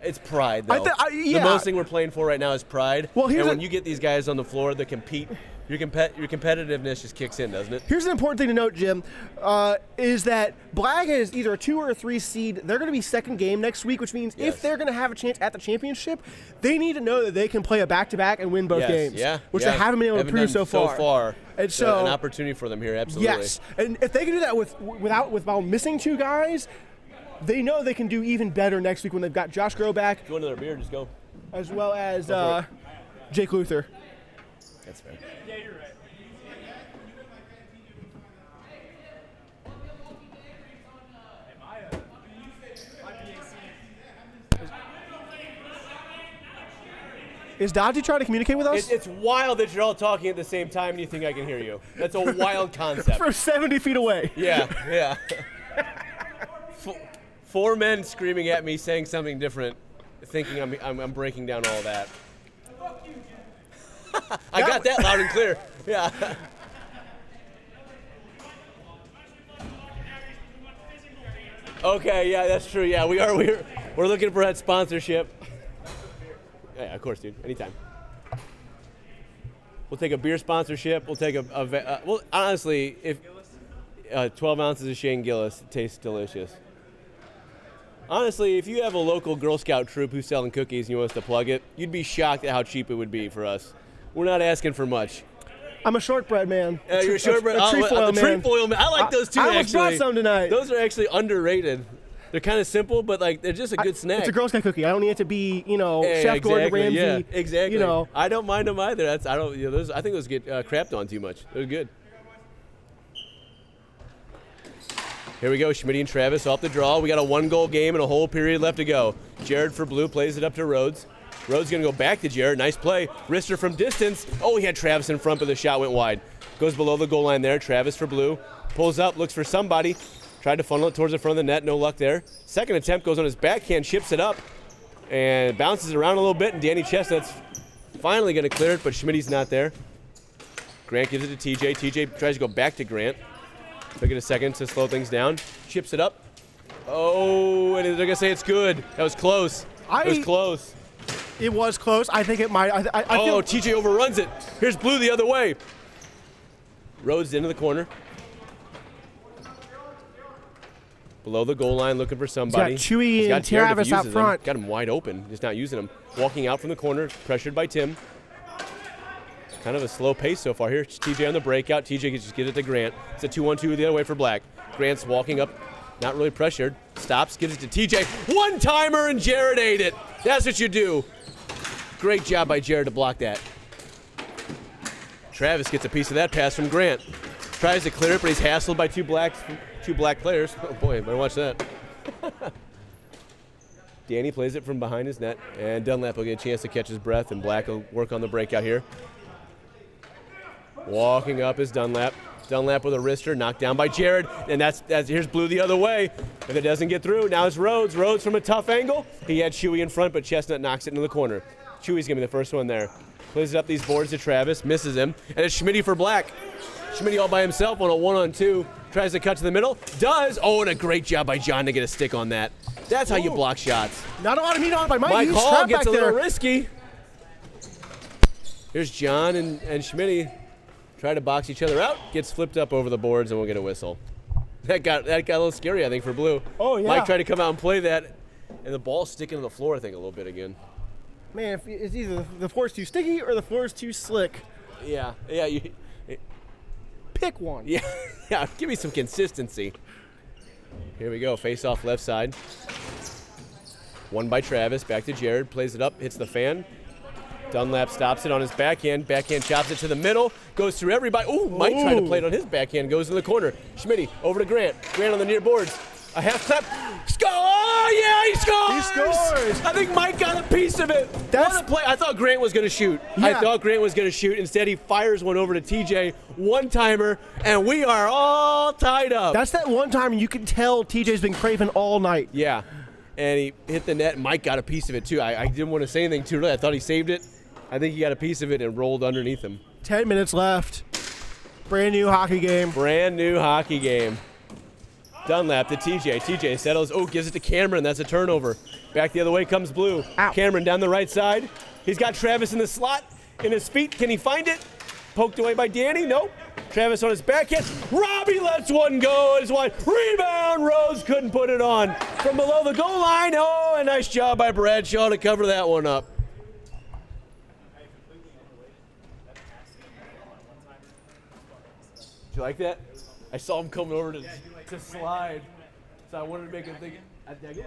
It's pride, though. Yeah. The most thing we're playing for right now is pride. Well, and when you get these guys on the floor that compete, your competitiveness just kicks in, doesn't it? Here's an important thing to note, Jim, is that Black is either a 2 or a 3 seed. They're going to be second game next week, which means if they're going to have a chance at the championship, they need to know that they can play a back-to-back and win both games, which they haven't been able to prove so far. And so an opportunity for them here, absolutely. Yes, and if they can do that without missing 2 guys, they know they can do even better next week when they've got Josh Groh back. Go another beer, just go. As well as Jake Luther. That's fair. Yeah, you're right. Is Dodgy trying to communicate with us? It's wild that you're all talking at the same time and you think I can hear you. That's a wild concept. From 70 feet away. Yeah. 4 men screaming at me, saying something different, thinking I'm breaking down all that. I got that loud and clear. Yeah. Okay, yeah, that's true. Yeah, we're looking for that sponsorship. Yeah, of course, dude. Anytime. We'll take a beer sponsorship. We'll take well, honestly, if 12 ounces of Shane Gillis, it tastes delicious. Honestly, if you have a local Girl Scout troop who's selling cookies and you want us to plug it, you'd be shocked at how cheap it would be for us. We're not asking for much. I'm a shortbread man. You're a shortbread. A trefoil man. Trefoil man. I like those too. I almost brought some tonight. Those are actually underrated. They're kind of simple, but they're just a good snack. It's a Girl Scout cookie. I don't need it to be, Chef Gordon Ramsay. Yeah, exactly. I don't mind them either. I think those get crapped on too much. They're good. Here we go, Schmitty and Travis off the draw. We got a 1-goal game and a whole period left to go. Jared for Blue plays it up to Rhodes. Rhodes going to go back to Jared. Nice play. Wrister from distance. Oh, he had Travis in front, but the shot went wide. Goes below the goal line there. Travis for Blue. Pulls up, looks for somebody. Tried to funnel it towards the front of the net. No luck there. Second attempt goes on his backhand, chips it up, and bounces around a little bit, and Danny Chestnut's finally going to clear it, but Schmitty's not there. Grant gives it to TJ. TJ tries to go back to Grant. Took it a second to slow things down. Chips it up. Oh, and they're going to say it's good. That was close. It was close. It was close. I think it might. I feel TJ overruns it. Here's Blue the other way. Rhodes into the corner. Below the goal line, looking for somebody. He's got Chewy and Travis out front. Got him wide open, just not using him. Walking out from the corner, pressured by Tim. Kind of a slow pace so far here. TJ on the breakout. TJ just gives it to Grant. It's a 2-1-2 the other way for Black. Grant's walking up, not really pressured. Stops, gives it to TJ. One-timer, and Jared ate it. That's what you do. Great job by Jared to block that. Travis gets a piece of that pass from Grant. Tries to clear it, but he's hassled by two black players. Oh boy, better watch that. Danny plays it from behind his net, and Dunlap will get a chance to catch his breath, and Black will work on the breakout here. Walking up is Dunlap. Dunlap with a wrister, knocked down by Jared, and that's here's Blue the other way. If it doesn't get through, now it's Rhodes. Rhodes from a tough angle. He had Chewy in front, but Chestnut knocks it into the corner. Chewy's gonna be the first one there. Plays it up these boards to Travis, misses him, and it's Schmitty for Black. Schmitty all by himself on a 1-on-2. Tries to cut to the middle, does. Oh, and a great job by John to get a stick on that. That's how you block shots. Not a lot of meat on by Mike. Mike He's Hall trapped gets back a little there. risky. Here's John and Schmitty. Try to box each other out. Gets flipped up over the boards, and we'll get a whistle. That got a little scary, I think, for Blue. Oh, yeah. Mike tried to come out and play that, and the ball's sticking to the floor, I think, a little bit again. Man, if it's either the floor's too sticky or the floor's too slick. Yeah. Pick one. Yeah, give me some consistency. Here we go, face off left side. One by Travis, back to Jared, plays it up, hits the fan. Dunlap stops it on his backhand chops it to the middle, goes through everybody. Ooh, Mike tried to play it on his backhand, goes in the corner. Schmitty over to Grant. Grant on the near boards. A half clap. Score! Oh, yeah, he scores! He scores! I think Mike got a piece of it. What a play. I thought Grant was going to shoot. Yeah. Instead, he fires one over to TJ. One-timer, and we are all tied up. That's that one time you can tell TJ's been craving all night. Yeah, and he hit the net. Mike got a piece of it, too. I didn't want to say anything too early. I thought he saved it. I think he got a piece of it and rolled underneath him. 10 minutes left. Brand new hockey game. Brand new hockey game. Dunlap to TJ. TJ settles. Oh, gives it to Cameron. That's a turnover. Back the other way comes Blue. Ow. Cameron down the right side. He's got Travis in the slot. In his feet. Can he find it? Poked away by Danny. Nope. Travis on his backhand. Robbie lets one go. It's wide. Rebound. Rose couldn't put it on. From below the goal line. Oh, a nice job by Bradshaw to cover that one up. You like that? I saw him coming over to slide, so I wanted to make him think. I can't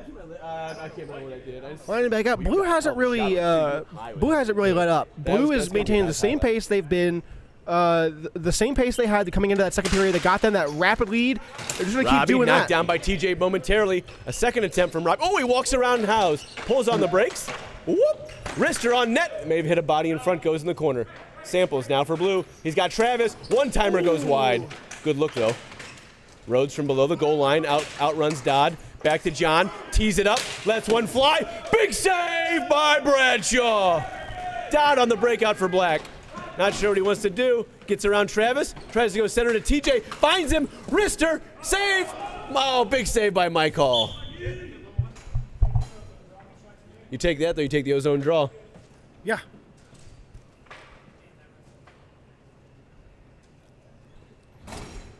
remember what I did. Lining back up. Blue hasn't really let up. Blue is maintaining the same pace they've been, the same pace they had coming into that second period. They got them that rapid lead. They're just going to keep doing that. Knocked down by TJ momentarily. A second attempt from Rob. Oh, he walks around House, pulls on the brakes. Whoop! Wrister on net. May have hit a body in front, goes in the corner. Samples now for Blue. He's got Travis. One-timer goes wide. Good look, though. Rhodes from below the goal line. Outruns Dodd. Back to John. Tees it up. Lets one fly. Big save by Bradshaw. Dodd on the breakout for Black. Not sure what he wants to do. Gets around Travis. Tries to go center to TJ. Finds him. Wrister. Save. Oh, big save by Mike Hall. You take that, though. You take the ozone draw. Yeah.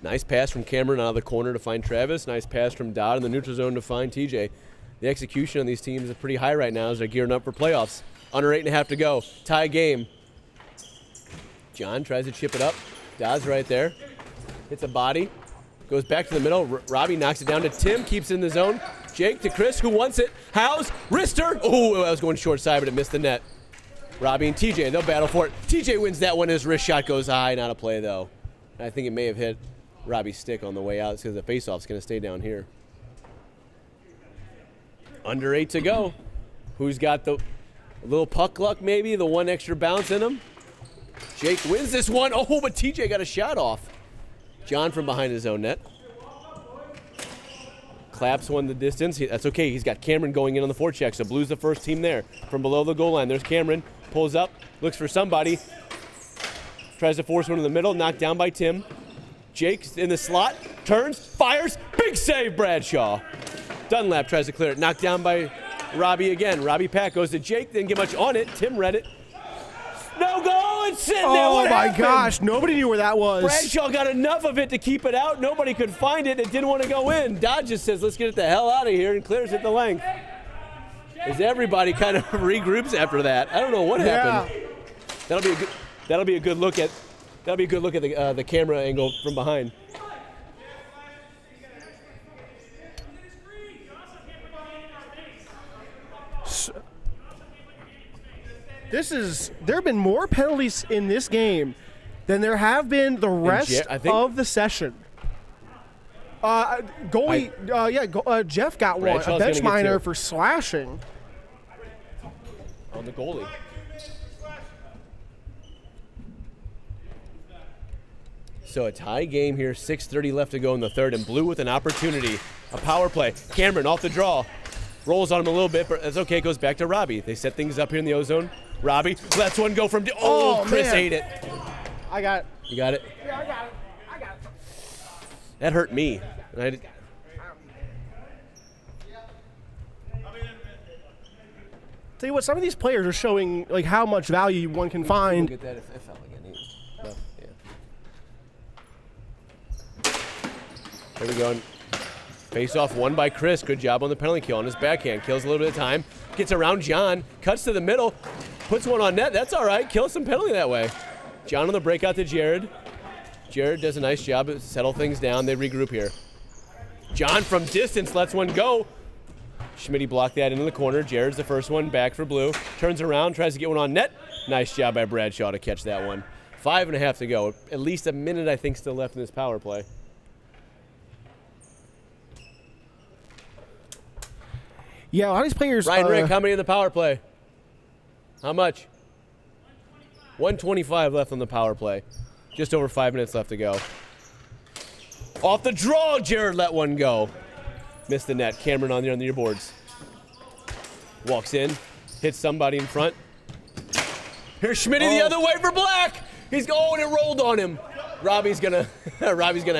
Nice pass from Cameron out of the corner to find Travis. Nice pass from Dodd in the neutral zone to find TJ. The execution on these teams is pretty high right now as they're gearing up for playoffs. Under 8.5 to go. Tie game. John tries to chip it up. Dodd's right there. Hits a body. Goes back to the middle. Robbie knocks it down to Tim. Keeps it in the zone. Jake to Chris, who wants it. House. Wrister. Oh, I was going short side, but it missed the net. Robbie and TJ, they'll battle for it. TJ wins that one. His wrist shot goes high. Not a play, though. I think it may have hit Robbie's stick on the way out because the faceoff's going to stay down here. Under 8 to go. Who's got the little puck luck maybe? The one extra bounce in him? Jake wins this one. Oh, but TJ got a shot off. John from behind his own net. Claps one the distance. That's okay. He's got Cameron going in on the forecheck, so Blue's the first team there. From below the goal line, there's Cameron. Pulls up, looks for somebody. Tries to force one in the middle, knocked down by Tim. Jake's in the slot, turns, fires, big save, Bradshaw. Dunlap tries to clear it, knocked down by Robbie again. Robbie Pack goes to Jake, didn't get much on it. Tim read it. No goal, it's sitting there. Oh, What my happened? gosh, nobody knew where that was. Bradshaw got enough of it to keep it out. Nobody could find it. It didn't want to go in. Dodd just says, let's get it the hell out of here, and clears it the length. As everybody kind of regroups after that. I don't know what happened. That'll be a good look at the camera angle from behind. There have been more penalties in this game than there have been the rest I think of the session. Goalie, Jeff got one. Bradshaw's A bench gonna get minor two. for slashing. On the goalie. So a tie game here, 6:30 left to go in the third, and Blue with an opportunity. A power play. Cameron off the draw. Rolls on him a little bit, but that's okay. Goes back to Robbie. They set things up here in the ozone. Robbie lets one go from... Chris man. ate it. I got it. You got it? Yeah, I got it. That hurt me. And Tell you what, some of these players are showing like how much value one can find. Get that if fell again. No, yeah. There we go. Face off won by Chris. Good job on the penalty kill on his backhand. Kills a little bit of time. Gets around John. Cuts to the middle. Puts one on net. That's all right. Kills some penalty that way. John on the breakout to Jared. Jared does a nice job to settle things down. They regroup here. John from distance lets one go. Schmitty blocked that into the corner. Jared's the first one back for Blue. Turns around, tries to get one on net. Nice job by Bradshaw to catch that one. 5.5 to go. At least a minute, I think, still left in this power play. Yeah, a lot of these players. Ryan Rick, how many in the power play? How much? 125 left on the power play. Just over 5 minutes left to go. Off the draw, Jared let one go. Missed the net. Cameron on the boards. Walks in, hits somebody in front. Here's Schmitty the other way for Black. He's going and it rolled on him. Robbie's gonna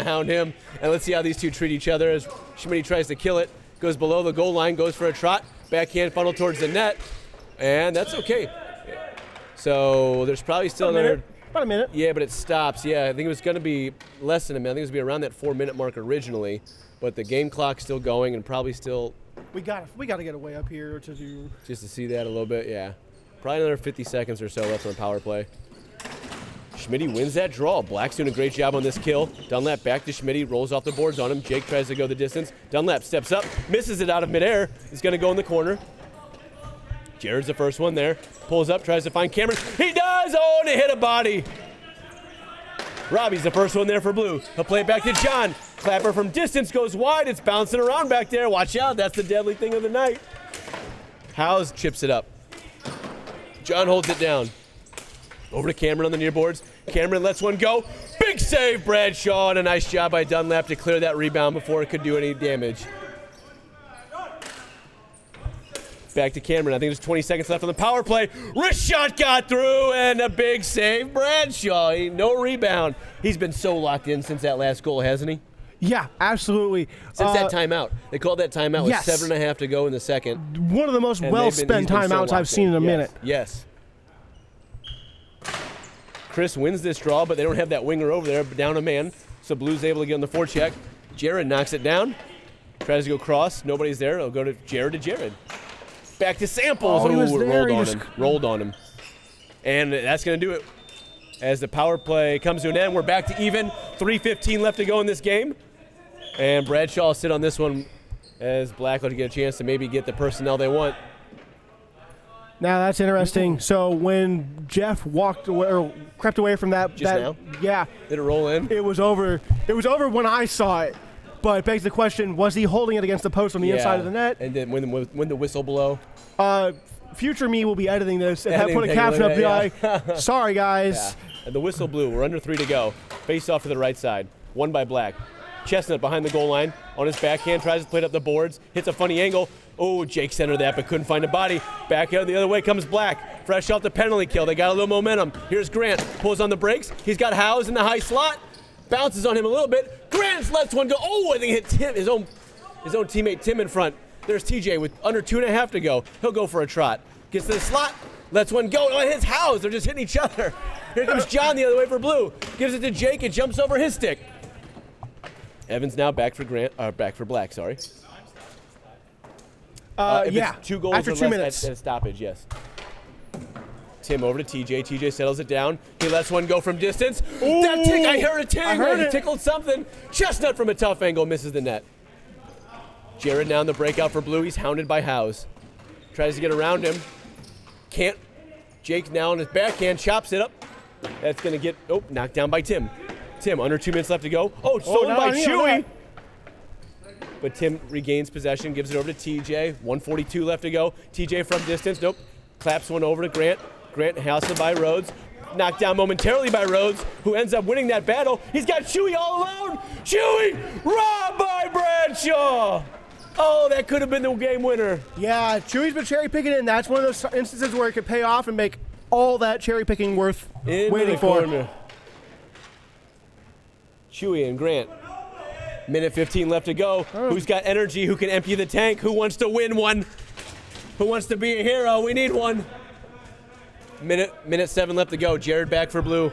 hound him. And let's see how these two treat each other as Schmitty tries to kill it. Goes below the goal line, goes for a trot. Backhand funnel towards the net. And that's okay. So there's probably still another... About a minute. Yeah, but it stops. Yeah, I think it was going to be less than a minute. I think it was going to be around that 4-minute mark originally. But the game clock's still going and probably still... We got to get away up here to do... Just to see that a little bit, yeah. Probably another 50 seconds or so left on the power play. Schmitty wins that draw. Black's doing a great job on this kill. Dunlap back to Schmitty, rolls off the boards on him. Jake tries to go the distance. Dunlap steps up, misses it out of midair. He's going to go in the corner. Jared's the first one there. Pulls up, tries to find Cameron. He does! Oh, and it hit a body. Robbie's the first one there for Blue. He'll play it back to John. Clapper from distance goes wide. It's bouncing around back there. Watch out. That's the deadly thing of the night. Howes chips it up. John holds it down. Over to Cameron on the near boards. Cameron lets one go. Big save, Bradshaw, and a nice job by Dunlap to clear that rebound before it could do any damage. Back to Cameron. I think there's 20 seconds left on the power play. Wrist shot got through, and a big save. Bradshaw, no rebound. He's been so locked in since that last goal, hasn't he? Yeah, absolutely. Since that timeout. They called that timeout with yes. 7.5 to go in the second. One of the most And well-spent he's been so timeouts I've locked seen in a minute. Yes. Chris wins this draw, but they don't have that winger over there, down a man. So Blue's able to get on the forecheck. Jared knocks it down. Tries to go cross. Nobody's there. It'll go to Jared. Back to Samples. Oh, he was Ooh, there. Rolled on him. And that's going to do it. As the power play comes to an end, we're back to even. 3:15 left to go in this game. And Bradshaw will sit on this one as Black will get a chance to maybe get the personnel they want. Now that's interesting. So when Jeff walked away or crept away from that, now? Yeah, Did it roll in? it was over. It was over when I saw it. But it begs the question: was he holding it against the post on the inside of the net? And then when the whistle blow. Future me will be editing this and Editing, put a taking a caption look up, be at like, "Sorry guys." Yeah. And the whistle blew. We're under 3 to go. Face off to the right side. Won by Black. Chestnut behind the goal line. On his backhand, tries to play it up the boards. Hits a funny angle. Oh, Jake centered that, but couldn't find a body. Back out the other way comes Black. Fresh off the penalty kill. They got a little momentum. Here's Grant. Pulls on the brakes. He's got Howes in the high slot. Bounces on him a little bit. Grant lets one go. Oh, I think it hit Tim, his own teammate Tim in front. There's TJ with under 2.5 to go. He'll go for a trot. Gets to the slot. Lets one go. Oh, it hits Howes. They're just hitting each other. Here comes John the other way for Blue. Gives it to Jake. It jumps over his stick. Evans now back for Black, sorry. Yeah. It's 2 goals After or 2 less minutes. at a stoppage, yes. Tim over to TJ. TJ settles it down. He lets one go from distance. Ooh, That tick, I heard a ting. I heard He it. tickled something. Chestnut from a tough angle misses the net. Jared now in the breakout for Blue. He's hounded by Howes. Tries to get around him. Can't. Jake now on his backhand chops it up. That's going to get, knocked down by Tim. Tim, under 2 minutes left to go. Oh, stolen no, by yeah, Chewy. But Tim regains possession, gives it over to TJ. 1:42 left to go. TJ from distance, nope. Claps one over to Grant. Grant hassled by Rhodes. Knocked down momentarily by Rhodes, who ends up winning that battle. He's got Chewy all alone. Chewy, robbed by Bradshaw. Oh, that could have been the game winner. Yeah, Chewy's been cherry picking it, and that's one of those instances where it could pay off and make all that cherry picking worth waiting for. Corner. Chewy and Grant. Minute 15 left to go. Who's got energy? Who can empty the tank? Who wants to win one? Who wants to be a hero? We need one. Minute 7 left to go. Jared back for blue.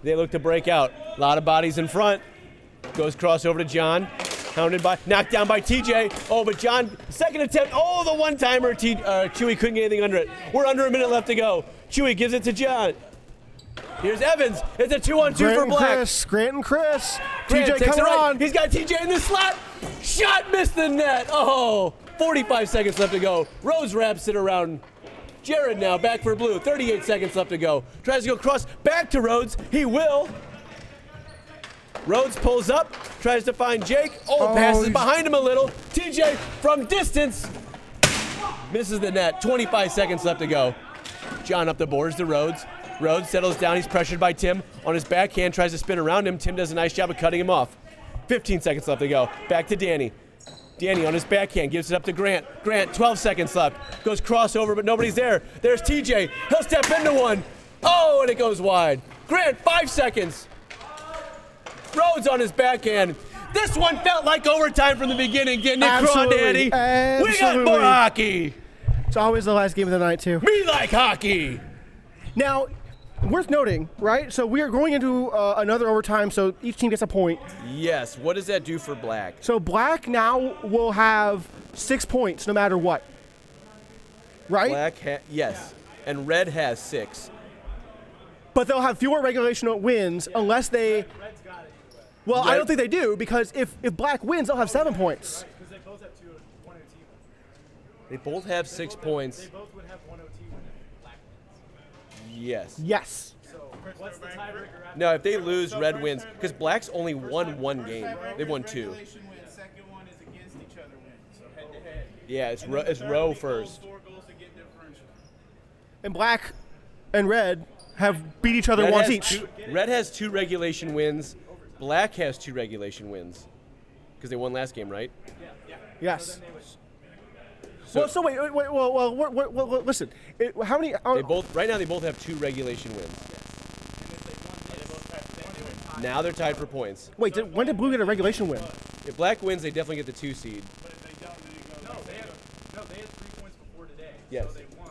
They look to break out. A lot of bodies in front. Goes cross over to John. Knocked down by TJ. Oh, but John, second attempt. Oh, the one-timer. Chewy couldn't get anything under it. We're under a minute left to go. Chewy gives it to John. Here's Evans. It's a 2-on-2 for Black. Grant and Chris. Grant TJ takes coming it right. on. He's got TJ in the slot. Shot missed the net. Oh, 45 seconds left to go. Rose wraps it around Jared now, back for blue. 38 seconds left to go. Tries to go cross back to Rhodes. He will. Rhodes pulls up, tries to find Jake. Passes behind him a little. TJ from distance misses the net. 25 seconds left to go. John up the boards to Rhodes. Rhodes settles down. He's pressured by Tim on his backhand, tries to spin around him. Tim does a nice job of cutting him off. 15 seconds left to go. Back to Danny. Danny on his backhand gives it up to Grant. Grant, 12 seconds left. Goes crossover, but nobody's there. There's TJ. He'll step into one. Oh, and it goes wide. Grant, 5 seconds. Rhodes on his backhand. This one felt like overtime from the beginning, didn't it, Crawdaddy? We got more hockey. It's always the last game of the night, too. Me like hockey. Now, worth noting, right? So we are going into another overtime, so each team gets a point. Yes. What does that do for Black? So Black now will have 6 points no matter what. Right? Black, yes. And Red has 6. But they'll have fewer regulation wins unless they... Well, I don't think they do, because if Black wins, they'll have 7 points. Because they both have 1 OT wins. They both have 6 points. They both would have 1 OT win if Black wins. Yes. Yes. So what's the tiebreaker after? No, if they lose, Red wins. Because Black's only won 1 game. They've won 2. Second one is against each other win. So head to head. Yeah, it's row first. 4 goals to get differential. And Black and Red have beat each other Red once has each. Red has 2 regulation wins. Black has 2 regulation wins. Because they won last game, right? Yes. So- So wait, listen. How many? They both right now they both have 2 regulation wins. Now they're tied for points. Wait, when did Blue get a regulation win? If Black wins, they definitely get the 2 seed. But if they don't, then it goes. No, they had 3 points before today. Yes. So they won.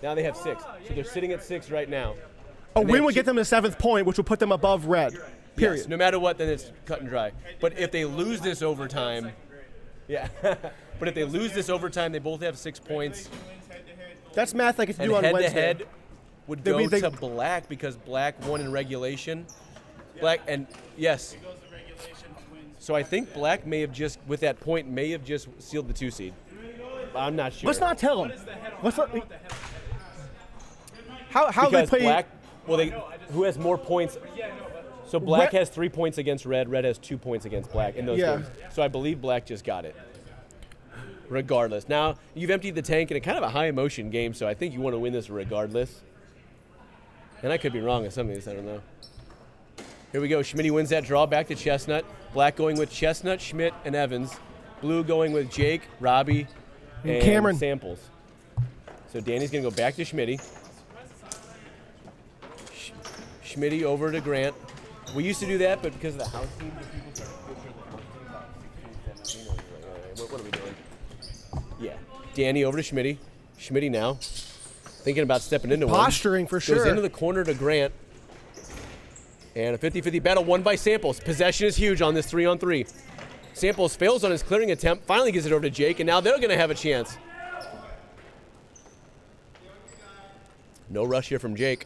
Now they have 6. So they're sitting at 6 right now. A And they win have would get them the 7th point, which will put them above Red. Period. Yes, no matter what, then it's cut and dry. But if they lose this overtime, yeah. But if they lose this overtime, they both have 6 points. That's math I get to And do on head to Wednesday. head would They go mean they- to Black because Black won in regulation. Black and yes. So I think Black may have just with that point may have just sealed the 2 seed. I'm not sure. Let's not tell them. Let's not. How they because play? Black. Well, who has more points? So Black Red- has 3 points against Red. Red has 2 points against Black in those Yeah. games. So I believe Black just got it. Regardless. Now, you've emptied the tank in a kind of a high emotion game, so I think you want to win this regardless. And I could be wrong on some of these, I don't know. Here we go. Schmitty wins that draw back to Chestnut. Black going with Chestnut, Schmidt, and Evans. Blue going with Jake, Robbie, and Cameron. Samples. So Danny's going to go back to Schmitty. Schmitty over to Grant. We used to do that, but because of the house team, people started switching the house team about 16, 17. What are we doing? Yeah. Danny over to Schmitty. Schmitty now. Thinking about stepping into one. Posturing for sure. Goes into the corner to Grant. And a 50-50 battle won by Samples. Possession is huge on this 3-on-3. Samples fails on his clearing attempt, finally gives it over to Jake, and now they're going to have a chance. No rush here from Jake.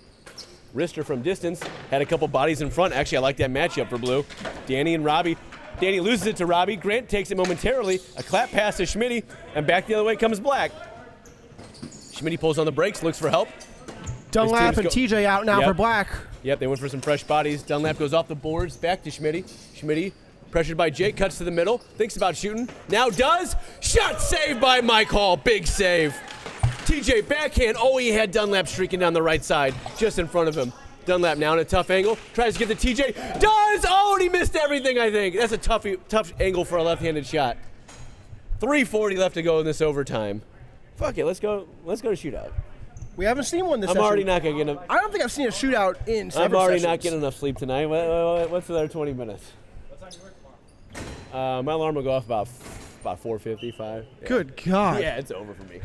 Rister from distance, had a couple bodies in front. Actually, I like that matchup for Blue. Danny and Robbie. Danny loses it to Robbie. Grant takes it momentarily. A clap pass to Schmitty, and back the other way comes Black. Schmitty pulls on the brakes, looks for help. Dunlap and TJ out now for Black. Yep, they went for some fresh bodies. Dunlap goes off the boards, back to Schmitty. Schmitty, pressured by Jake, cuts to the middle, thinks about shooting, now does. Shot saved by Mike Hall, big save. TJ backhand, oh, he had Dunlap streaking down the right side, just in front of him. Dunlap now in a tough angle, tries to get to TJ, does! Oh, and he missed everything, I think. That's a tough angle for a left-handed shot. 3:40 left to go in this overtime. Fuck it, let's go to shootout. We haven't seen one this I'm session. already not going to get enough. I don't think I've seen a shootout in 7 I'm already sessions. not getting enough sleep tonight. What's another 20 minutes? What time do you work tomorrow? My alarm will go off about 4:55. Yeah. Good God. Yeah, it's over for me.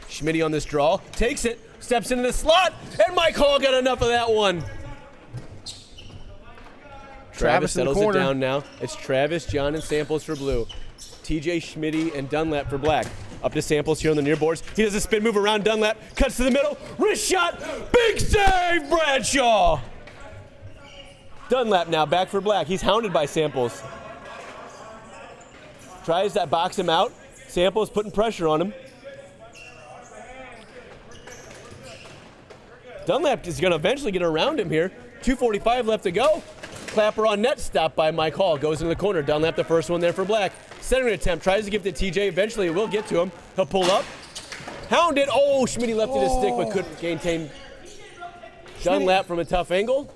Schmitty on this draw, takes it, steps into the slot, and Mike Hall got enough of that one. Travis settles it down now. It's Travis, John, and Samples for blue. TJ, Schmitty, and Dunlap for black. Up to Samples here on the near boards. He does a spin move around Dunlap, cuts to the middle, wrist shot, big save, Bradshaw! Dunlap now back for black. He's hounded by Samples. Tries to box him out. Samples putting pressure on him. Dunlap is going to eventually get around him here. 2:45 left to go. Clapper on net, stopped by Mike Hall. Goes into the corner. Dunlap the first one there for black. Centering attempt, tries to give it to TJ. Eventually it will get to him. He'll pull up. Hounded. Oh, Schmitty left it his stick but couldn't maintain. Dunlap from a tough angle.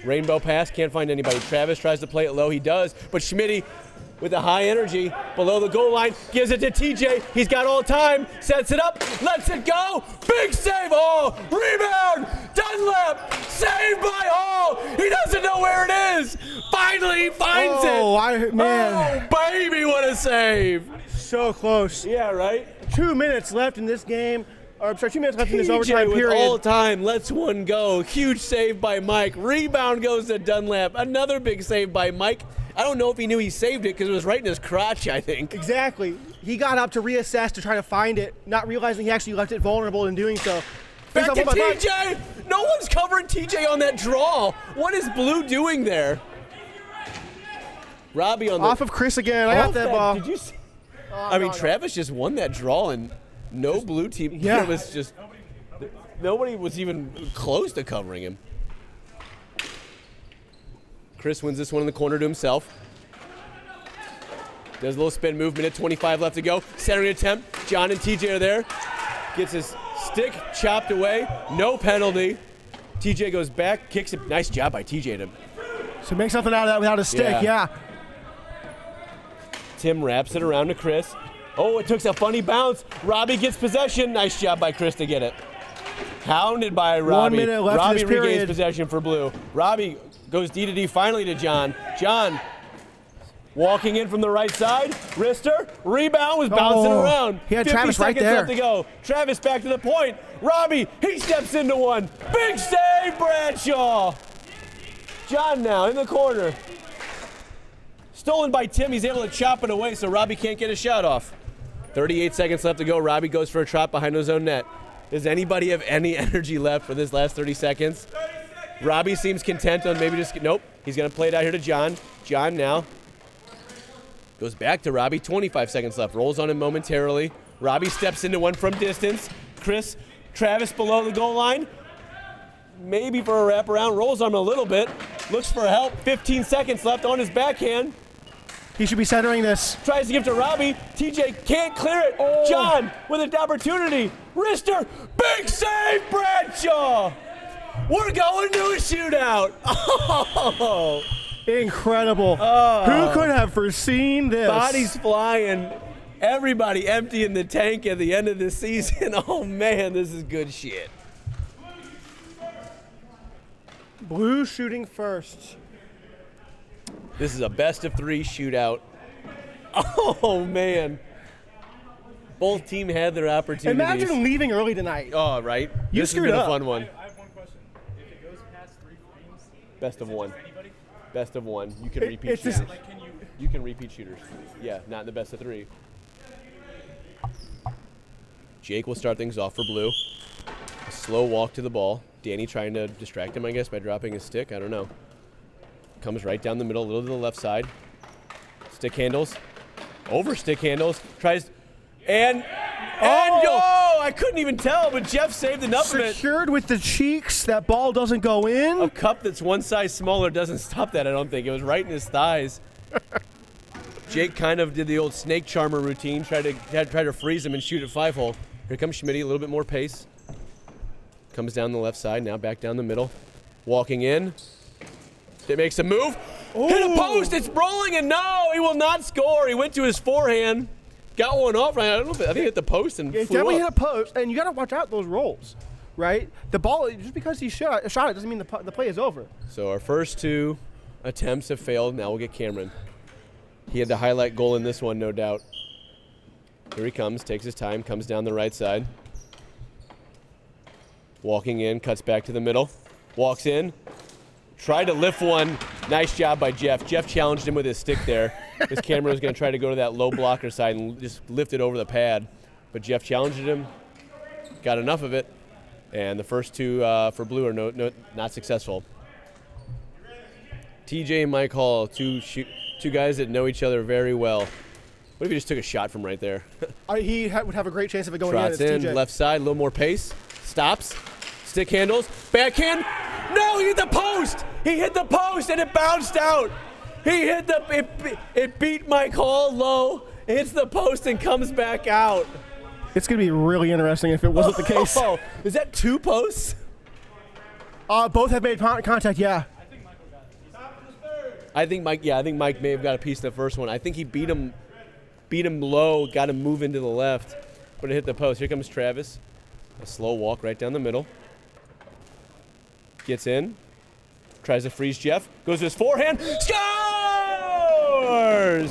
Rainbow pass, can't find anybody. Travis tries to play it low, he does. But Schmitty with a high energy below the goal line, gives it to TJ. He's got all time, sets it up, lets it go. Big save, oh, rebound, Dunlap, saved by Hall. He doesn't know where it is. Finally, he finds it. Man. Oh, baby, what a save. So close. Yeah, right? 2 minutes left in this game. Or, I'm sorry, 2 minutes left in this TJ overtime with period. all time, lets one go. Huge save by Mike. Rebound goes to Dunlap. Another big save by Mike. I don't know if he knew he saved it because it was right in his crotch, I think. Exactly. He got up to reassess to try to find it, not realizing he actually left it vulnerable in doing so. Back to TJ! No one's covering TJ on that draw. What is Blue doing there? Robbie on the... Off of Chris again. I got that ball. Did you see? I mean, Travis just won that draw and no Blue team. Yeah. It was just... Nobody was even close to covering him. Chris wins this one in the corner to himself. Does a little spin move, minute 25 left to go. Centering attempt, John and TJ are there. Gets his stick chopped away, no penalty. TJ goes back, kicks it. Nice job by TJ to... So make something out of that without a stick, yeah. Tim wraps it around to Chris. Oh, it took a funny bounce. Robbie gets possession. Nice job by Chris to get it. Hounded by Robbie. 1 minute left Robbie in this regains period. possession for Blue. Robbie goes D to D finally to John. John walking in from the right side. Wrister. Rebound was bouncing around. He had 50 Travis right seconds there. left to go. Travis back to the point. Robbie, he steps into one. Big save, Bradshaw. John now in the corner. Stolen by Tim. He's able to chop it away so Robbie can't get a shot off. 38 seconds left to go. Robbie goes for a trap behind his own net. Does anybody have any energy left for this last 30 seconds? Robbie seems content on maybe just, nope. He's going to play it out here to John. John now goes back to Robbie. 25 seconds left. Rolls on him momentarily. Robbie steps into one from distance. Travis below the goal line. Maybe for a wraparound. Rolls on him a little bit. Looks for help. 15 seconds left on his backhand. He should be centering this. Tries to give to Robbie. TJ can't clear it. John with an opportunity. Wrister. Big save, Bradshaw. We're going to a shootout. Oh. Incredible. Who could have foreseen this? Bodies flying. Everybody emptying the tank at the end of the season. Oh, man, this is good shit. Blue shooting first. This is a best-of-3 shootout. Oh, man. Both teams had their opportunities. Imagine leaving early tonight. Oh, right? You this screwed has been up. a fun one. I have one question. If it goes past 3 frames, Best of one. anybody? Best of one. You can repeat it's just- shooters. Like, can you? You can repeat shooters. Yeah, not in the best of 3. Jake will start things off for Blue. A slow walk to the ball. Danny trying to distract him, I guess, by dropping his stick. I don't know. Comes right down the middle, a little to the left side. Stick handles. Over stick handles. Tries. And. Oh! Oh, I couldn't even tell, but Jeff saved enough of it. Secured with the cheeks. That ball doesn't go in. A cup that's one size smaller doesn't stop that, I don't think. It was right in his thighs. Jake kind of did the old snake charmer routine, tried to freeze him and shoot at 5-hole. Here comes Schmitty, a little bit more pace. Comes down the left side, now back down the middle. Walking in. It makes a move. Ooh. Hit a post, it's rolling, and no, he will not score. He went to his forehand, got one off. I don't know, I think it hit the post and it flew definitely up. hit a post, and you got to watch out those rolls, right? The ball, just because he shot it doesn't mean the play is over. So our first 2 attempts have failed. Now we'll get Cameron. He had the highlight goal in this one, no doubt. Here he comes, takes his time, comes down the right side. Walking in, cuts back to the middle. Walks in, tried to lift one. Nice job by Jeff. Jeff challenged him with his stick there. His camera was going to try to go to that low blocker side and just lift it over the pad. But Jeff challenged him, got enough of it, and the first 2 for Blue are not successful. TJ and Mike Hall, two guys that know each other very well. What if he just took a shot from right there? He would have a great chance of it going Trots in. in, TJ. left side, a little more pace, stops, stick handles, backhand. No, he hit the post! He hit the post and it bounced out. He hit it beat Mike Hall low, hits the post and comes back out. It's going to be really interesting if it wasn't the case. Oh, is that 2 posts? Both have made contact, yeah. I think Mike may have got a piece of the first one. I think he beat him low, got him move into the left, but it hit the post. Here comes Travis. A slow walk right down the middle. Gets in, tries to freeze Jeff, goes to his forehand, scores!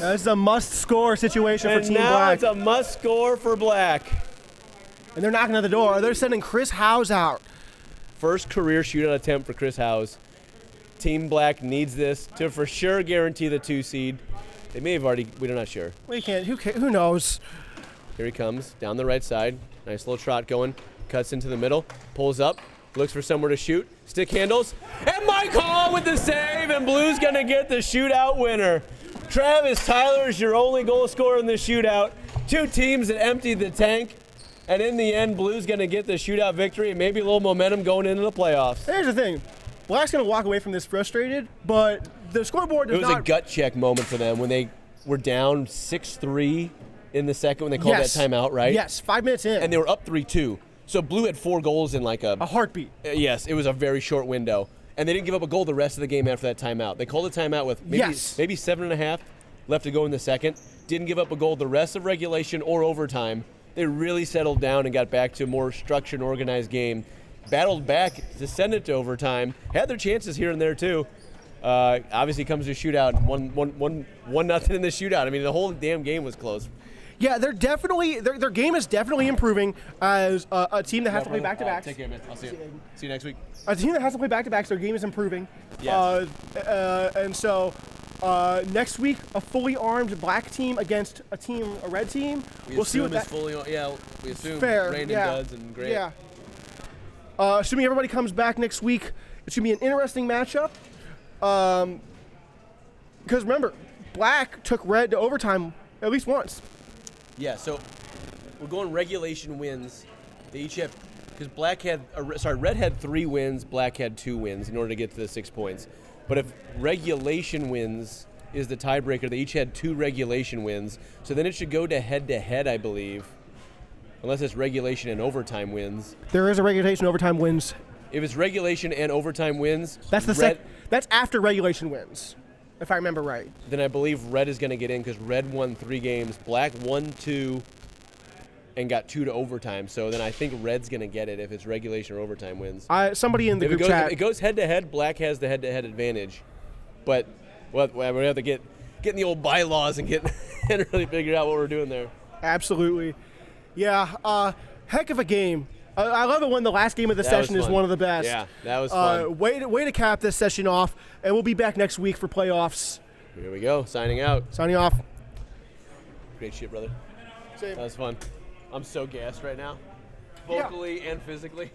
That's a must-score situation for Team now Black. It's a must-score for Black. And they're knocking at the door. They're sending Chris Howes out. First career shootout attempt for Chris Howes. Team Black needs this to for sure guarantee the 2 seed. They may have already, we're not sure. We can't, who knows? Here he comes, down the right side. Nice little trot going. Cuts into the middle, pulls up, looks for somewhere to shoot. Stick handles, and Mike Hall with the save, and Blue's gonna get the shootout winner. Travis Tyler is your only goal scorer in the shootout. 2 teams that emptied the tank, and in the end, Blue's gonna get the shootout victory and maybe a little momentum going into the playoffs. Here's the thing. Black's going to walk away from this frustrated, but the scoreboard does not... It was a gut check moment for them when they were down 6-3 in the second when they called that timeout, right? Yes, 5 minutes in. And they were up 3-2. So Blue had 4 goals in like a heartbeat. Yes, it was a very short window. And they didn't give up a goal the rest of the game after that timeout. They called a timeout with maybe 7.5 left to go in the second. Didn't give up a goal the rest of regulation or overtime. They really settled down and got back to a more structured and organized game. Battled back to send it to overtime. Had their chances here and there too. Obviously comes to a shootout. 1-0 in the shootout. I mean, the whole damn game was close. Yeah, they're definitely their game is definitely improving as a team that has to play back-to-backs. Take care, man. I'll see you. See you next week. A team that has to play back-to-backs, their game is improving. Yes. And so next week, a fully armed Black team against a red team. We'll see what that. We assume. Fair. Brandon Duds and Grant. Yeah. Assuming everybody comes back next week, it should be an interesting matchup. Because remember, Black took red to overtime at least once. Yeah, so we're going regulation wins. They each have, because Red had 3 wins, Black had 2 wins in order to get to the 6 points. But if regulation wins is the tiebreaker, they each had 2 regulation wins. So then it should go to head-to-head, I believe, unless it's regulation and overtime wins. There is a regulation overtime wins. If it's regulation and overtime wins, that's that's after regulation wins, if I remember right. Then I believe Red is going to get in because Red won 3 games, Black won 2, and got 2 to overtime. So then I think Red's going to get it if it's regulation or overtime wins. Somebody in the group chat. If it goes head-to-head, Black has the head-to-head advantage. But we're going to have to get in the old bylaws and and really figure out what we're doing there. Absolutely. Yeah, heck of a game. I love it when the last game of the session is one of the best. Yeah, that was fun. Way to cap this session off, and we'll be back next week for playoffs. Here we go. Signing out. Signing off. Great shit, brother. Same. That was fun. I'm so gassed right now, vocally and physically.